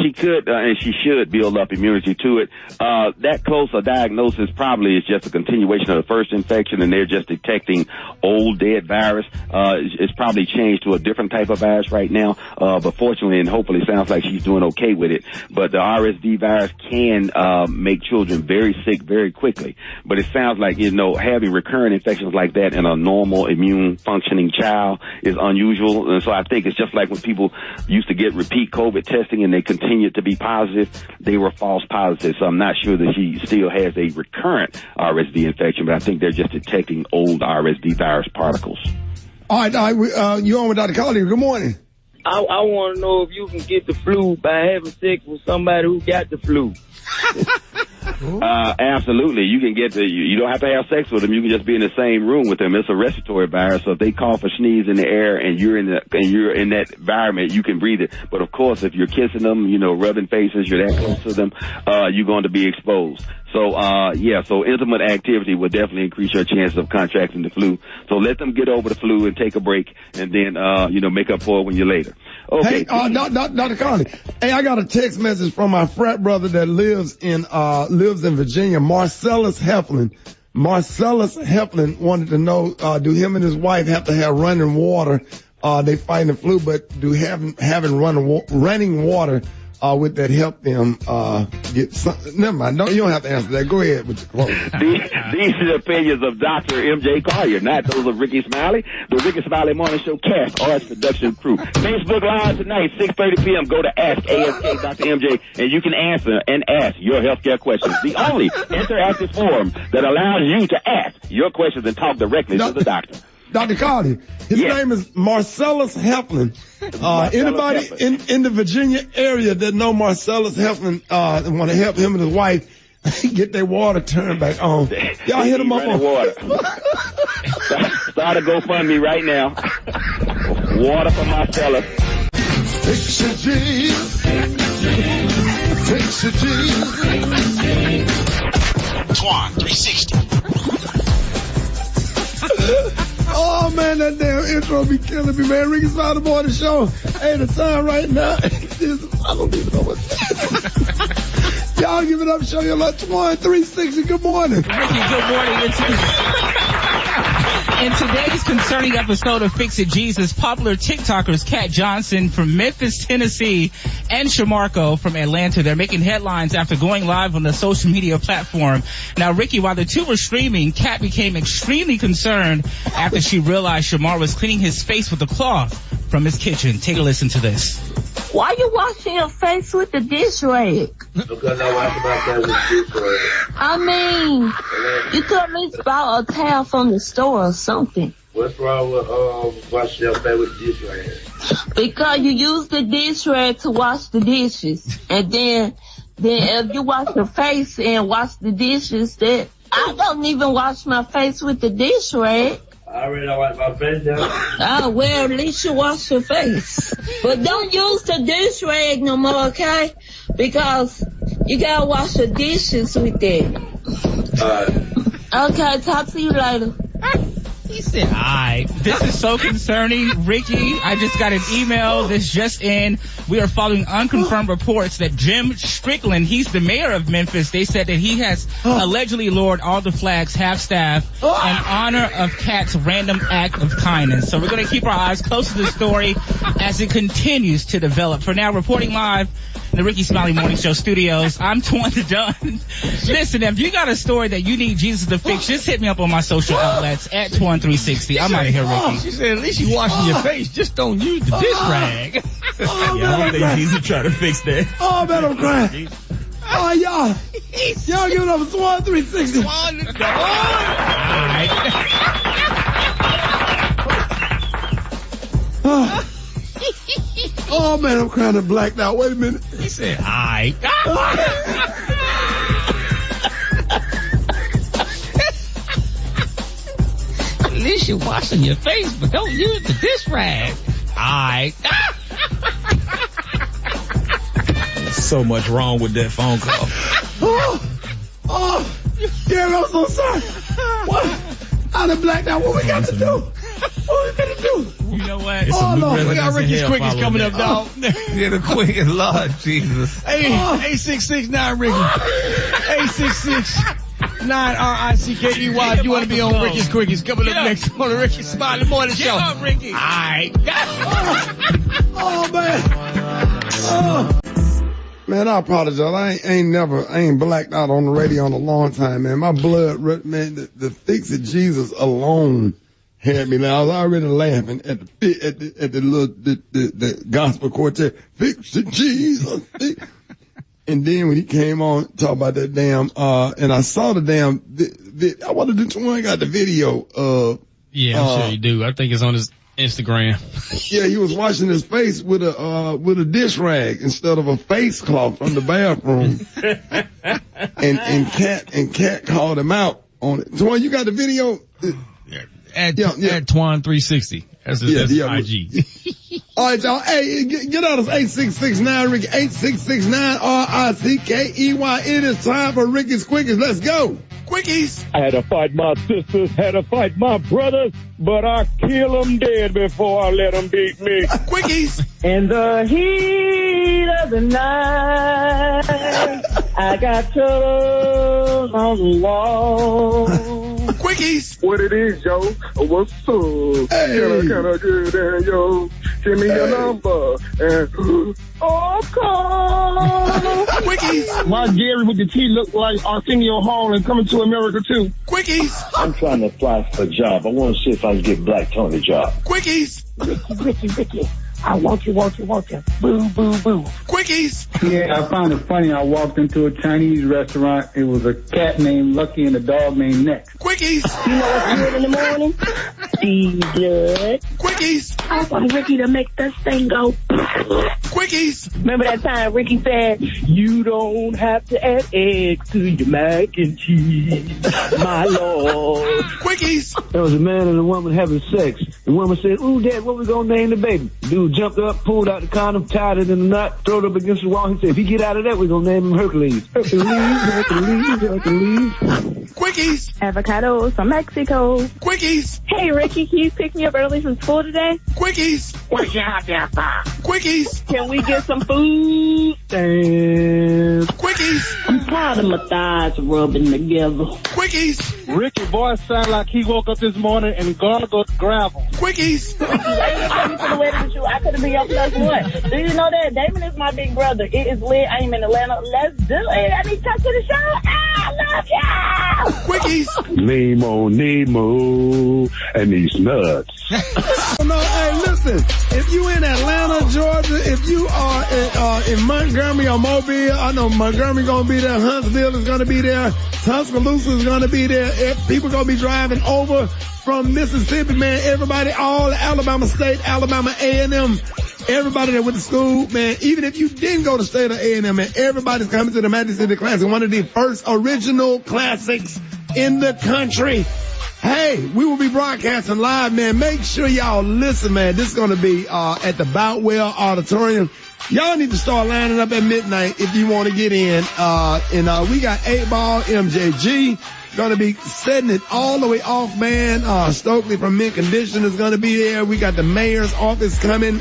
She could, and she should build up immunity to it. That close a diagnosis probably is just a continuation of the first infection, and they're just detecting old dead virus. It's probably changed to a different type of virus right now, but fortunately and hopefully it sounds like she's doing okay with it. But the RSV virus can make children very sick very quickly. But it sounds like, having recurrent infections like that in a normal immune functioning child is unusual. And so I think it's just like when people used to get repeat COVID testing and they continued to be positive, they were false positives. So I'm not sure that she still has a recurrent RSV infection, but I think they're just detecting old RSV virus particles. All right, you're on with Dr. Collier. Good morning. I want to know if you can get the flu by having sex with somebody who got the flu. Absolutely. You can get you don't have to have sex with them. You can just be in the same room with them. It's a respiratory virus. So if they cough or sneeze in the air and you're in that environment, you can breathe it. But of course, if you're kissing them, rubbing faces, you're that close to them, you're going to be exposed. So, so intimate activity will definitely increase your chances of contracting the flu. So let them get over the flu and take a break and then, make up for it when you're later. Okay. Hey, Dr. Conley. Hey, I got a text message from my frat brother that lives in Virginia, Marcellus Heflin. Marcellus Heflin wanted to know, do him and his wife have to have running water? They fighting the flu, but do having running water would that help them get something? Never mind. You don't have to answer that. Go ahead with the quote. These are the opinions of Dr. M.J. Collier, not those of Rickey Smiley. The Rickey Smiley Morning Show cast, Arts Production crew. Facebook Live tonight, 6:30 p.m. Go to Ask ASK Dr. M.J. and you can answer and ask your healthcare questions. The only interactive forum that allows you to ask your questions and talk directly to the doctor. Dr. Collier, his name is Marcellus Heflin. Anybody in the Virginia area that know Marcellus Heflin, want to help him and his wife get their water turned back on. Y'all hit him up on water. Start a GoFundMe right now. Water for Marcellus. Fix your jeans. Fix your jeans. Twan 360. Oh, man, that damn intro be killing me, man. Rickey Smiley Morning Show. Hey, the time right now is, I don't even know what y'all give it up, show your lunch. 1 360. Good morning. Rickey, good morning. In today's concerning episode of Fix It Jesus, popular TikTokers Kat Johnson from Memphis, Tennessee, and Shamarco from Atlanta, they're making headlines after going live on the social media platform. Now, Ricky, while the two were streaming, Kat became extremely concerned after she realized Shamar was cleaning his face with a cloth from his kitchen. Take a listen to this. Why you washing your face with the dish rag? Because I wash my face with dish rag. I mean, you could at least buy a towel from the store or something. What's wrong with washing your face with dish rag? Because you use the dish rag to wash the dishes. And then if you wash your face and wash the dishes, then I don't even wash my face with the dish rag. I already don't wash my face down. Oh, well, at least you wash your face. But don't use the dish rag no more, okay? Because you gotta wash the dishes with it. Okay, talk to you later. He said, alright. This is so concerning. Ricky, I just got an email. This just in. We are following unconfirmed reports that Jim Strickland, he's the mayor of Memphis. They said that he has allegedly lowered all the flags, half-staff, in honor of Kat's random act of kindness. So we're going to keep our eyes close to the story as it continues to develop. For now, reporting live in the Rickey Smiley Morning Show studios, I'm Twanda Dunn. Listen, if you got a story that you need Jesus to fix, just hit me up on my social outlets at Twan360. I'm out of here, Ricky. She said, at least you washing your face. Just don't use the dish rag. I don't think Jesus trying to fix that. Oh, man, I'm crying. Oh, y'all giving up a Swan 360. Swan the Oh, man, I'm crying and blacked out. Wait a minute. He said, alright. At least you're washing your face, but don't use the dish rag. Alright. There's so much wrong with that phone call. Gary, I'm so sorry. What? I done blacked out. What we got to do? What we got to do? You know what? Lord. We got Ricky's Quickies coming up, dog. Yeah, the quickest, Lord Jesus. Hey, 8669 Ricky. 866-9-RICKEY. If you want to be on Ricky's Quickies, coming up next on the Rickey Smiley Morning Show. Get up, Ricky. All right. Oh, man. Man, I apologize. I ain't blacked out on the radio in a long time, man. My blood, man, the Fix It Jesus alone had me. Now, I was already laughing at the gospel quartet. Fix It Jesus. And then when he came on, talk about that damn, and I saw the damn, I wanted to do one, got the video of. Yeah, I'm sure you do. I think it's on his Instagram. Yeah, he was washing his face with a dish rag instead of a face cloth from the bathroom. and Kat called him out on it. Twan, you got the video? At Twan360. That's his IG. All right, y'all. Hey, get on us 8669 Ricky. 8669 RICKEY. It is time for Ricky's Quickies. Let's go. Quickies. I had to fight my sisters, had to fight my brothers, but I kill them dead before I let them beat me. Quickies. In the heat of the night, I got turtles on the wall. Quickies. What it is, yo? What's up? Hey. Can I get in, yo? Give me your number and call. Quickies. Why Gary with the T look like Arsenio Hall and Coming to America too? Quickies. I'm trying to apply for a job. I want to see if I can get Black Tony a job. Quickies. Ricky. I want you. Boo, boo, boo. Quickies. Yeah, I found it funny. I walked into a Chinese restaurant. It was a cat named Lucky and a dog named Next. Quickies. You know what's good in the morning? Be good. Quickies. I want Ricky to make this thing go. Quickies. Remember that time Ricky said, you don't have to add eggs to your mac and cheese, my lord. Quickies. There was a man and a woman having sex. The woman said, ooh, Dad, what we gonna name the baby? Dude jumped up, pulled out the condom, tied it in the knot, threw it up against the wall. He said, if he get out of that, we're gonna name him Hercules. Hercules. Quickies. Avocados from Mexico. Quickies. Hey, Ricky, can you pick me up early from school today? Quickies. What's your hot dog? Quickies. Can we get some food stamps? Quickies. I'm tired Tired of my thighs rubbing together. Quickies. Ricky voice sound like he woke up this morning and gargled gravel. Quickies. I could have been your plus one. Do you know that Damon is my big brother? It is lit. I am in Atlanta. Let's do it. I need to touch to the show. I love you. Quickies. Nemo, and these nuts. No, hey, listen. If you in Atlanta, Georgia, if you are in Montgomery or Mobile, I know Montgomery gonna be there. Huntsville is gonna be there. Tuscaloosa is gonna be there. People gonna be driving over from Mississippi, man. Everybody, all Alabama State, Alabama A&M, everybody that went to school, man. Even if you didn't go to state of A&M, man, everybody's coming to the Magic City Classic, one of the first original classics in the country. Hey, we will be broadcasting live, man. Make sure y'all listen, man. This is going to be at the Boutwell Auditorium. Y'all need to start lining up at midnight if you want to get in. And we got 8-Ball MJG going to be setting it all the way off, man. Stokely from Mint Condition is going to be there. We got the mayor's office coming.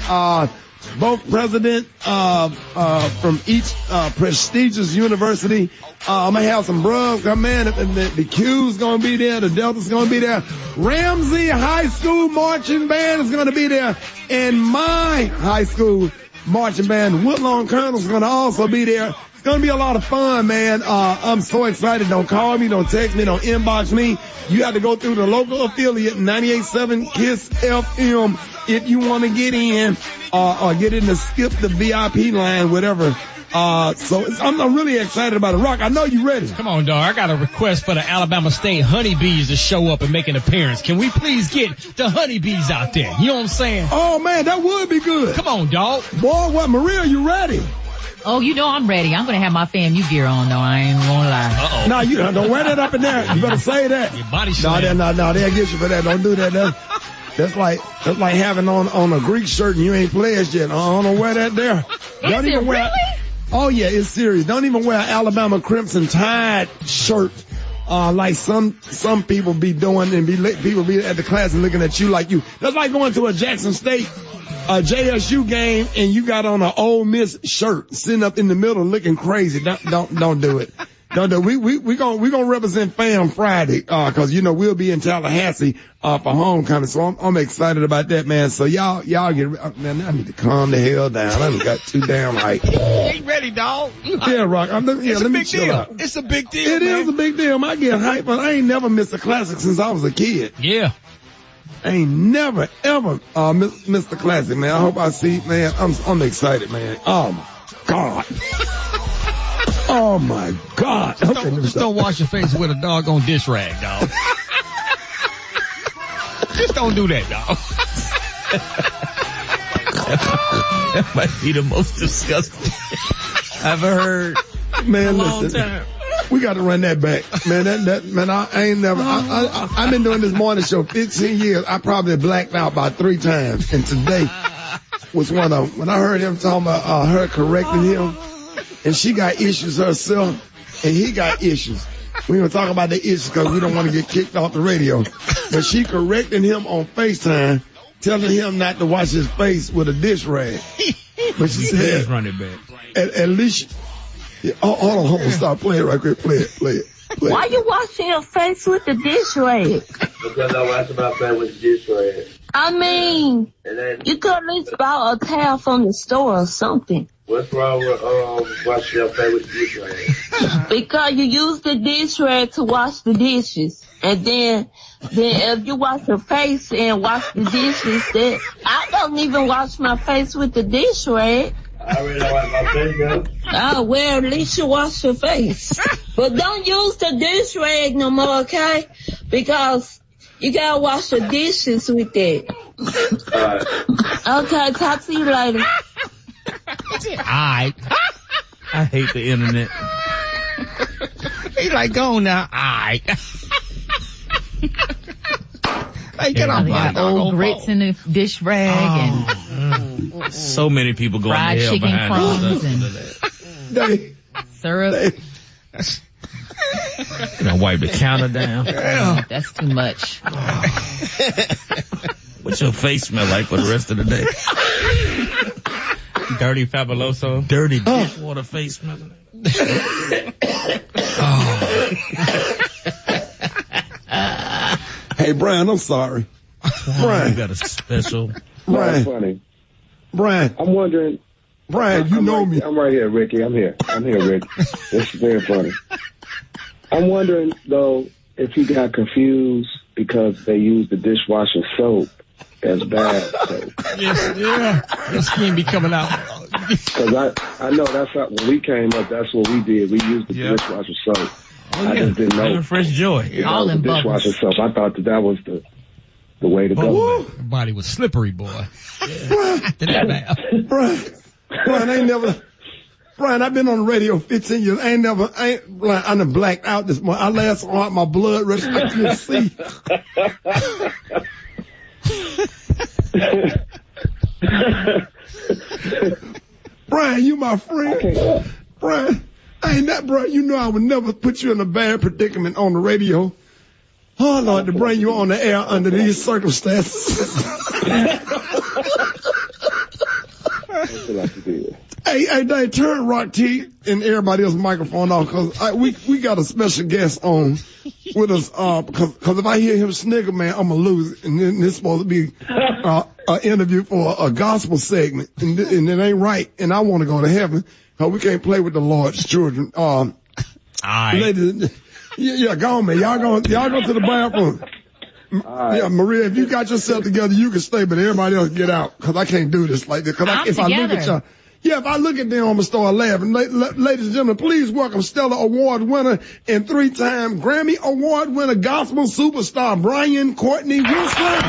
Both president from each prestigious university. I'm gonna have some bros come in. The Q's gonna be there. The Delta's gonna be there. Ramsey High School marching band is gonna be there, and my high school marching band, Woodlawn Colonel's gonna also be there. It's gonna be a lot of fun, man. I'm so excited. Don't call me, don't text me, don't inbox me. You have to go through the local affiliate, 98.7 KISS FM, if you want to get in, or get in to skip the VIP line, whatever. I'm really excited about it. Rock, I know you ready. Come on, dog. I got a request for the Alabama State Honeybees to show up and make an appearance. Can we please get the Honeybees out there? You know what I'm saying? Oh, man, that would be good. Come on, dog. Boy, what, Maria, you ready? Oh, you know I'm ready. I'm going to have my FAMU gear on, though. I ain't going to lie. Uh-oh. No, you don't wear that up in there. You better say that. Your body slam. No, they'll get you for that. Don't do that. That's like having on a Greek shirt and you ain't pledged yet. I don't wear that there. Is it really? Oh yeah, it's serious. Don't even wear an Alabama Crimson Tide shirt, like some people be doing, and people be at the class and looking at you like you. That's like going to a Jackson State, JSU game and you got on an Ole Miss shirt sitting up in the middle looking crazy. Don't do it. No, we gonna represent Fam Friday, cause you know, we'll be in Tallahassee, for homecoming. So I'm excited about that, man. So y'all get, man, I need to calm the hell down. I done got too damn hype. You ain't ready, dog. Yeah, Rock. Let me chill out. It's a big deal. It is a big deal. I get hype, but I ain't never missed a classic since I was a kid. Yeah. I ain't never, ever, missed a classic, man. I hope I see, man. I'm excited, man. Oh my God. Oh my God. Just don't wash your face with a doggone dish rag, dog. Just don't do that, dog. That might be the most disgusting I've ever heard. Man, in a long listen. time. We got to run that back. Man, man, I ain't never, I've been doing this morning show 15 years. I probably blacked out about 3 times. And today was one of them. When I heard him talking about, her correcting him, and she got issues herself, and he got issues. We don't talk about the issues because we don't want to get kicked off the radio. But she correcting him on FaceTime, telling him not to wash his face with a dish rag. But she said, run it back. At least, hold on, stop playing right quick. Play it. Why you washing your face with the dish rag? Because I wash my face with the dish rag. I mean, you could at least buy a towel from the store or something. What's wrong with washing your face with the dish rag? Because you use the dish rag to wash the dishes. And then if you wash your face and wash the dishes, then I don't even wash my face with the dish rag. I really don't wash my face, though. Oh, well, at least you wash your face. But don't use the dish rag no more, okay? Because you gotta wash the dishes with it. Okay, talk to you later. Alright. I hate the internet. He like, go now. Alright. Hey, get off my old grits in the dish rag and so many people going fried to hell chicken behind crumbs this and syrup. You know, wipe the counter down. That's too much. What's your face smell like for the rest of the day? Dirty Fabuloso. Dirty dishwater face. Hey, Brian, I'm sorry. Brian. You got a special. Brian. Funny. Brian. I'm wondering. Brian, you know me. I'm right here, Ricky. I'm here, Rick. It's very funny. I'm wondering, though, if you got confused because they used the dishwasher soap as bad soap. Yes, yeah. Your skin be coming out. Because I know that's how, when we came up, that's what we did. We used the dishwasher soap. I just didn't know. Fresh joy. All in dishwasher soap. I thought that was the way to go. Your body was slippery, boy. Brian, I've been on the radio 15 years. I done blacked out this morning. I last saw my blood rushing to the sea. Brian, you my friend. Brian, Brian, you know I would never put you in a bad predicament on the radio. Oh, Lord, to bring you on the air under these circumstances. Hey, Dave, turn Rock T and everybody else's microphone off, because we got a special guest on with us, because if I hear him snigger, man, I'm going to lose it. And then this is supposed to be an interview for a gospel segment, and it ain't right. And I want to go to heaven, because we can't play with the Lord's children. Ladies, yeah, go on, man. Y'all go to the bathroom. Right. Yeah, Maria, if you got yourself together, you can stay, but everybody else get out, because I can't do this like this. Because if I look at y'all, if I look at them, I'm going to start laughing. Ladies and gentlemen, please welcome Stellar Award winner and 3-time Grammy Award winner gospel superstar Brian Courtney Wilson.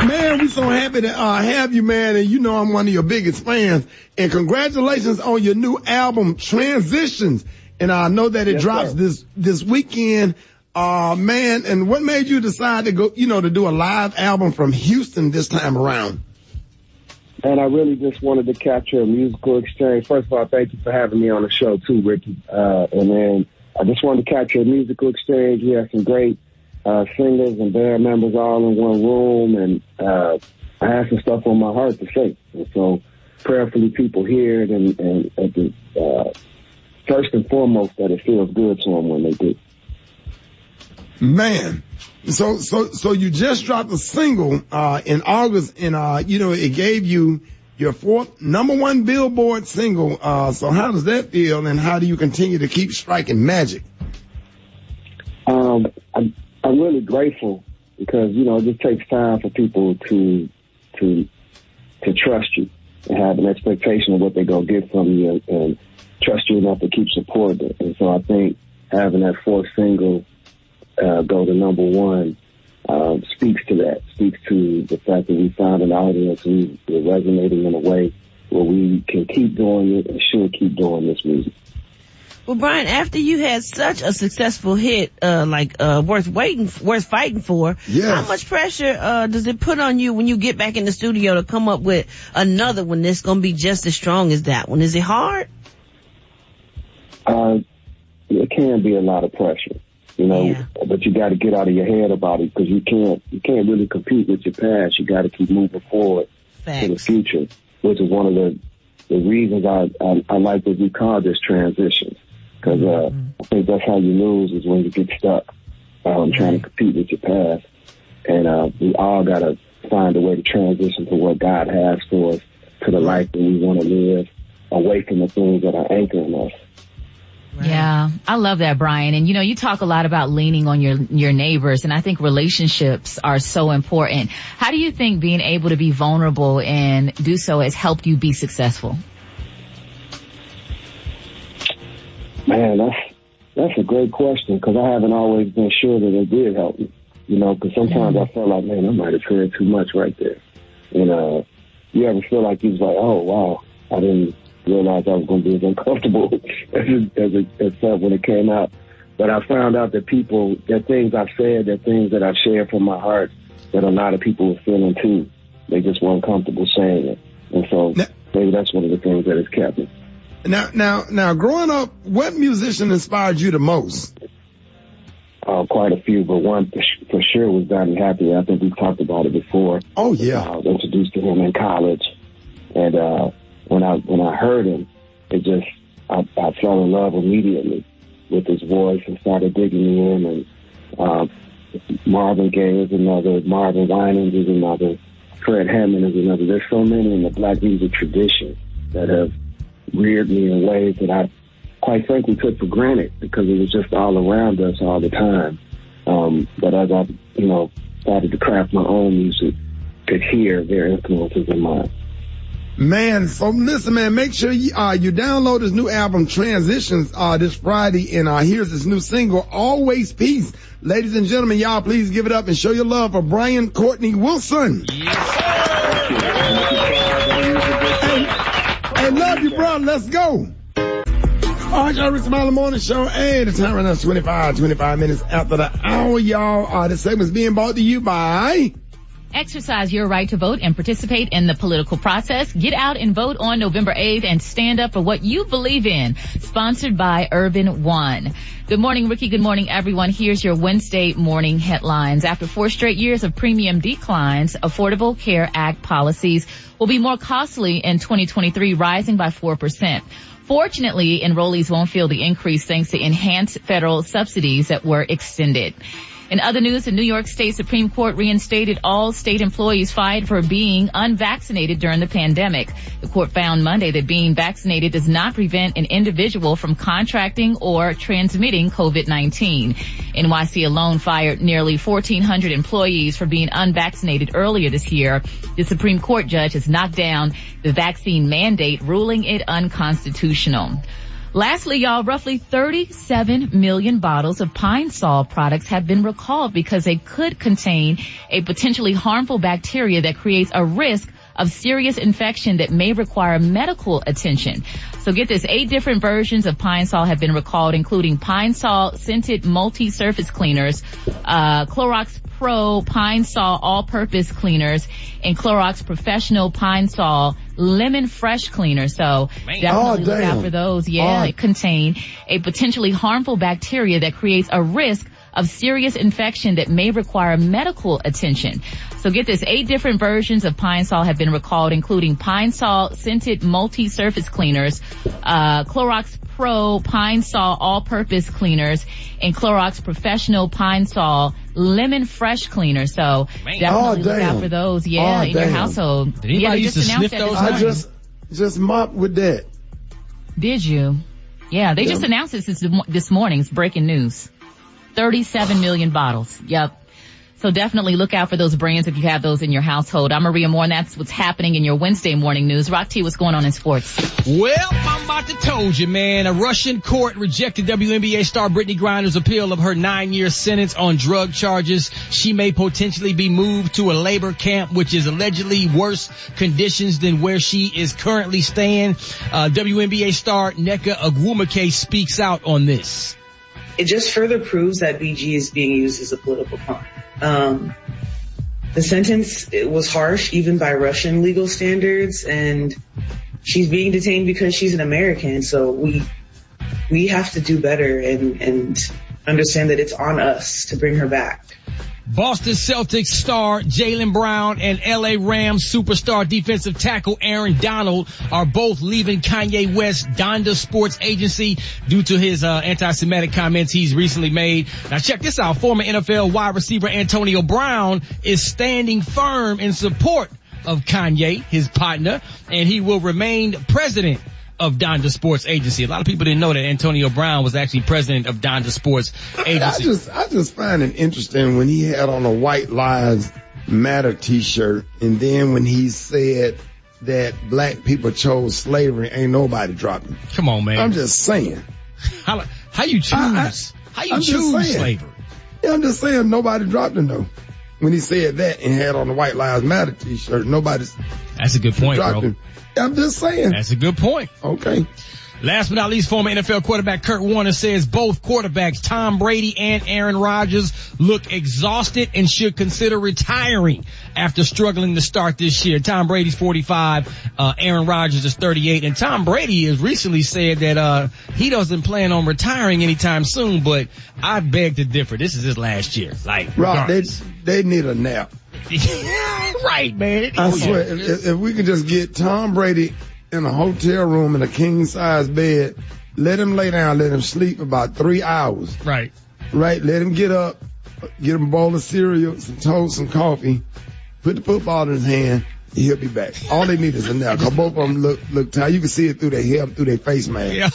Man, we're so happy to have you, man, and you know I'm one of your biggest fans. And congratulations on your new album, Transitions. And I know that it drops this weekend. Man, and what made you decide to go, to do a live album from Houston this time around? And I really just wanted to capture a musical exchange. First of all, thank you for having me on the show too, Ricky. And then I just wanted to capture a musical exchange. We had some great singers and band members all in one room, and I had some stuff on my heart to say. And so prayerfully people hear it, and first and foremost that it feels good to them when they do. Man. So you just dropped a single, in August, and, it gave you your 4th #1 Billboard single. So how does that feel, and how do you continue to keep striking magic? I'm really grateful because, it just takes time for people to trust you and have an expectation of what they're going to get from you and trust you enough to keep supporting it. And so I think having that 4th single go to #1 speaks to that, speaks to the fact that we found an audience who is resonating in a way where we can keep doing it and should keep doing this music. Well, Brian, after you had such a successful hit, worth fighting for, how much pressure does it put on you when you get back in the studio to come up with another one that's going to be just as strong as that one? Is it hard? It can be a lot of pressure, but you got to get out of your head about it, because you can't really compete with your past. You got to keep moving forward to the future, which is one of the reasons I like that we call this transitions, because I think that's how you lose, is when you get stuck trying to compete with your past. And we all got to find a way to transition to what God has for us, to the life that we want to live, away from the things that are anchoring us. Right. Yeah, I love that, Brian. And you talk a lot about leaning on your neighbors, and I think relationships are so important. How do you think being able to be vulnerable and do so has helped you be successful? Man, that's a great question, because I haven't always been sure that it did help me. Because sometimes I felt like, man, I might have said too much right there. And you ever feel like you was like, oh wow, I didn't realized I was going to be as uncomfortable as it felt when it came out. But I found out that things I've said, that things that I've shared from my heart, that a lot of people were feeling too. They just weren't comfortable saying it. And so maybe that's one of the things that has kept me. Now, growing up, what musician inspired you the most? quite a few, but one for sure was Donnie Hathaway. I think we've talked about it before. Oh, yeah. I was introduced to him in college. And when I heard him, I fell in love immediately with his voice and started digging in. And Marvin Gaye is another, Marvin Winans is another, Fred Hammond is another. There's so many in the black music tradition that have reared me in ways that I quite frankly took for granted because it was just all around us all the time. But as I, started to craft my own music, could hear their influences in mine. Man, so listen, man, make sure you download his new album, Transitions, this Friday, and here's his new single, Always Peace. Ladies and gentlemen, y'all please give it up and show your love for Brian Courtney Wilson. Hey, love you, bro. Let's go. All right, y'all, Rickey Smiley Morning Show. Hey, the time right now is 25 minutes after the hour, y'all. This segment's being brought to you by... Exercise your right to vote and participate in the political process. Get out and vote on November 8th and stand up for what you believe in. Sponsored by Urban One. Good morning, Ricky. Good morning, everyone. Here's your Wednesday morning headlines. After 4 straight years of premium declines, Affordable Care Act policies will be more costly in 2023, rising by 4%. Fortunately, enrollees won't feel the increase thanks to enhanced federal subsidies that were extended. In other news, the New York State Supreme Court reinstated all state employees fired for being unvaccinated during the pandemic. The court found Monday that being vaccinated does not prevent an individual from contracting or transmitting COVID-19. NYC alone fired nearly 1,400 employees for being unvaccinated earlier this year. The Supreme Court judge has knocked down the vaccine mandate, ruling it unconstitutional. Lastly, y'all, roughly 37 million bottles of Pine Sol products have been recalled because they could contain a potentially harmful bacteria that creates a risk of serious infection that may require medical attention. So get this, 8 different versions of Pine Sol have been recalled, including Pine Sol Scented Multi-Surface Cleaners, Clorox Pro Pine Sol All-Purpose Cleaners, and Clorox Professional Pine Sol Lemon Fresh Cleaner. So definitely look out for those. Yeah, it contain a potentially harmful bacteria that creates a risk of serious infection that may require medical attention. So get this, 8 different versions of Pine Sol have been recalled, including Pine Sol Scented Multi-Surface Cleaners, Clorox Pro Pine Sol All-Purpose Cleaners, and Clorox Professional Pine Sol Lemon Fresh Cleaner. So definitely look out for those, in your household. Did anybody used to sniff those? I just mopped with that. Did you? Yeah, they just announced this morning. It's breaking news. 37 million bottles. Yep. So definitely look out for those brands if you have those in your household. I'm Maria Moore, and that's what's happening in your Wednesday morning news. Rock T, what's going on in sports? Well, I'm about to told you, man. A Russian court rejected WNBA star Brittany Griner's appeal of her 9-year sentence on drug charges. She may potentially be moved to a labor camp, which is allegedly worse conditions than where she is currently staying. WNBA star Nneka Ogwumike speaks out on this. It just further proves that BG is being used as a political pawn. The sentence was harsh, even by Russian legal standards, and she's being detained because she's an American. So we have to do better and understand that it's on us to bring her back. Boston Celtics star Jaylen Brown and LA Rams superstar defensive tackle Aaron Donald are both leaving Kanye West's Donda Sports Agency due to his anti-Semitic comments he's recently made. Now check this out. Former NFL wide receiver Antonio Brown is standing firm in support of Kanye, his partner, and he will remain president of Donda Sports Agency. A lot of people didn't know that Antonio Brown was actually president of Donda Sports Agency. I just find it interesting when he had on a White Lives Matter t-shirt, and then when he said that black people chose slavery, ain't nobody dropping. Come on, man. I'm just saying. How you choose? How you choose slavery? Yeah, I'm just saying nobody dropped him though. When he said that and had on the White Lives Matter t-shirt, nobody's. That's a good point, bro. Him. I'm just saying. That's a good point. Okay. Last but not least, former NFL quarterback Kurt Warner says both quarterbacks, Tom Brady and Aaron Rodgers, look exhausted and should consider retiring after struggling to start this year. Tom Brady's 45, Aaron Rodgers is 38, and Tom Brady has recently said that he doesn't plan on retiring anytime soon, but I beg to differ. This is his last year. Like, Rob, they need a nap. Right, man. I swear, if we could just get Tom Brady in a hotel room in a king-size bed, let him lay down, let him sleep about 3 hours. Right. Let him get up, get him a bowl of cereal, some toast, some coffee, put the football in his hand, and he'll be back. All they need is a nap, because both of them look tired. You can see it through their hair, through their face mask. Yeah.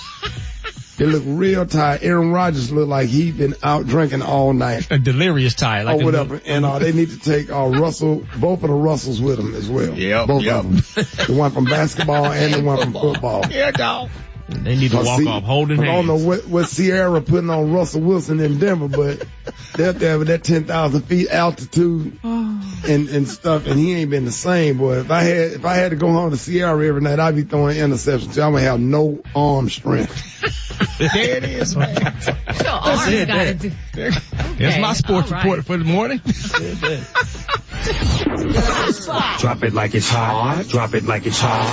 They look real tired. Aaron Rodgers look like he'd been out drinking all night. A delirious tired. Like or whatever. And they need to take both of the Russells with them as well. Yeah, both of them. The one from basketball and the one from football. Yeah, dog. They need to walk off holding hands. I don't know what Sierra putting on Russell Wilson in Denver, but they're there with that 10,000 feet altitude and stuff, and he ain't been the same, boy. If I had to go home to Sierra every night, I'd be throwing interceptions. I'm gonna have no arm strength. There it is, man. Your arms gotta do. There's my sports report for the morning. Drop it like it's hot. Drop it like it's hot.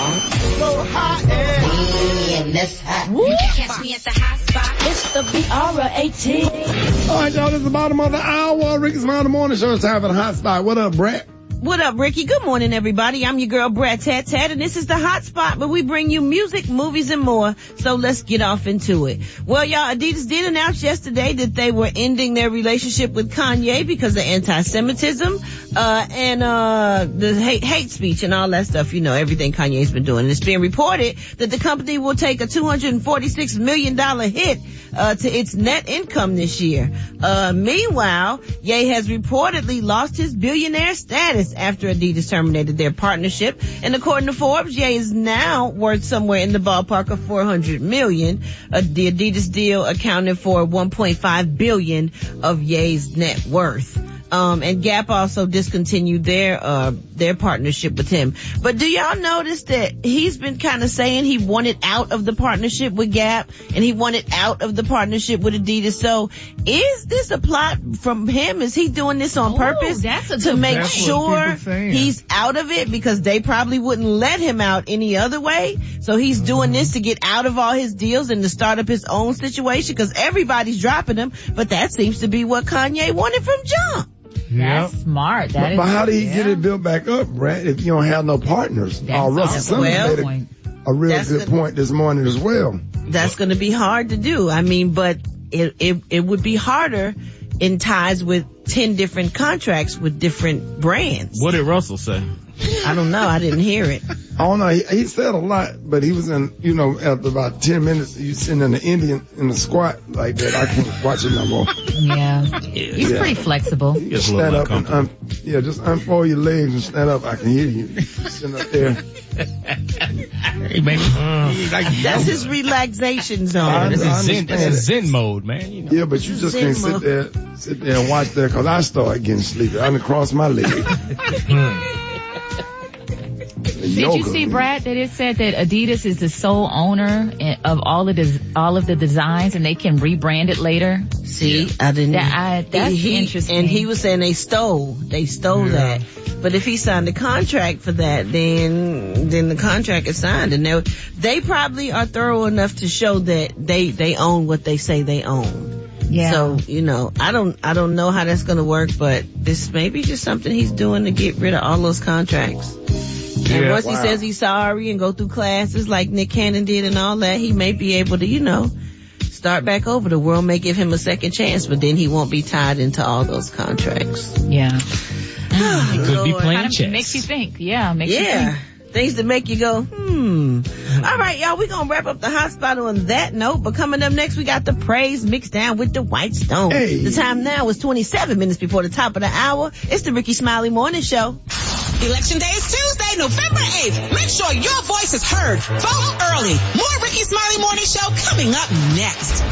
So hot and that's hot. You can catch me at the hot spot. It's the BR18. All right, y'all, this is the bottom of the hour. Rickey Smiley Morning Show. It's time for the hot spot. What up, Brett? What up, Ricky? Good morning, everybody. I'm your girl, Brad Tat, and this is the hot spot where we bring you music, movies, and more. So let's get off into it. Well, y'all, Adidas did announce yesterday that they were ending their relationship with Kanye because of anti-Semitism, and the hate speech and all that stuff. You know, everything Kanye's been doing. And it's being reported that the company will take a $246 million hit, to its net income this year. Meanwhile, Ye has reportedly lost his billionaire status after Adidas terminated their partnership. And according to Forbes, Ye is now worth somewhere in the ballpark of $400 million. The Adidas deal accounted for $1.5 billion of Ye's net worth. And Gap also discontinued their partnership with him. But do y'all notice that he's been kind of saying he wanted out of the partnership with Gap and he wanted out of the partnership with Adidas? So is this a plot from him? Is he doing this on purpose to make sure he's out of it, because they probably wouldn't let him out any other way? So he's doing this to get out of all his deals and to start up his own situation, because everybody's dropping him. But that seems to be what Kanye wanted from jump. That's smart. But how did he get it built back up, Brad, if you don't have no partners? Russell Simmons made a real good point this morning as well. That's going to be hard to do. I mean, but it would be harder in ties with 10 different contracts with different brands. What did Russell say? I don't know. I didn't hear it. I don't know. He said a lot, but he was in, after about 10 minutes, you sitting in the Indian in the squat like that. I can't watch it no more. Yeah. He's pretty flexible. Just stand up and just unfold your legs and stand up. I can hear you sitting up there. Hey, man. That's his relaxation zone. That's a zen mode, man. You know. Yeah, but you just can't sit there and watch that, because I start getting sleepy. I done cross my leg. Did you see, Brad, that it said that Adidas is the sole owner of all of the designs, and they can rebrand it later? See, I didn't. That's interesting. And he was saying they stole that. But if he signed a contract for that, then the contract is signed, and they probably are thorough enough to show that they own what they say they own. Yeah. So, I don't know how that's going to work, but this may be just something he's doing to get rid of all those contracts. And once he says he's sorry and go through classes like Nick Cannon did and all that, he may be able to, start back over. The world may give him a second chance, but then he won't be tied into all those contracts. Yeah. He could be playing chess. Makes you think. Yeah. Makes you think. Things that make you go, All right, y'all, we're going to wrap up the hot spot on that note. But coming up next, we got the praise mixed down with the White Stone. Hey. The time now is 27 minutes before the top of the hour. It's the Rickey Smiley Morning Show. Election Day is Tuesday, November 8th. Make sure your voice is heard. Vote early. More Rickey Smiley Morning Show coming up next.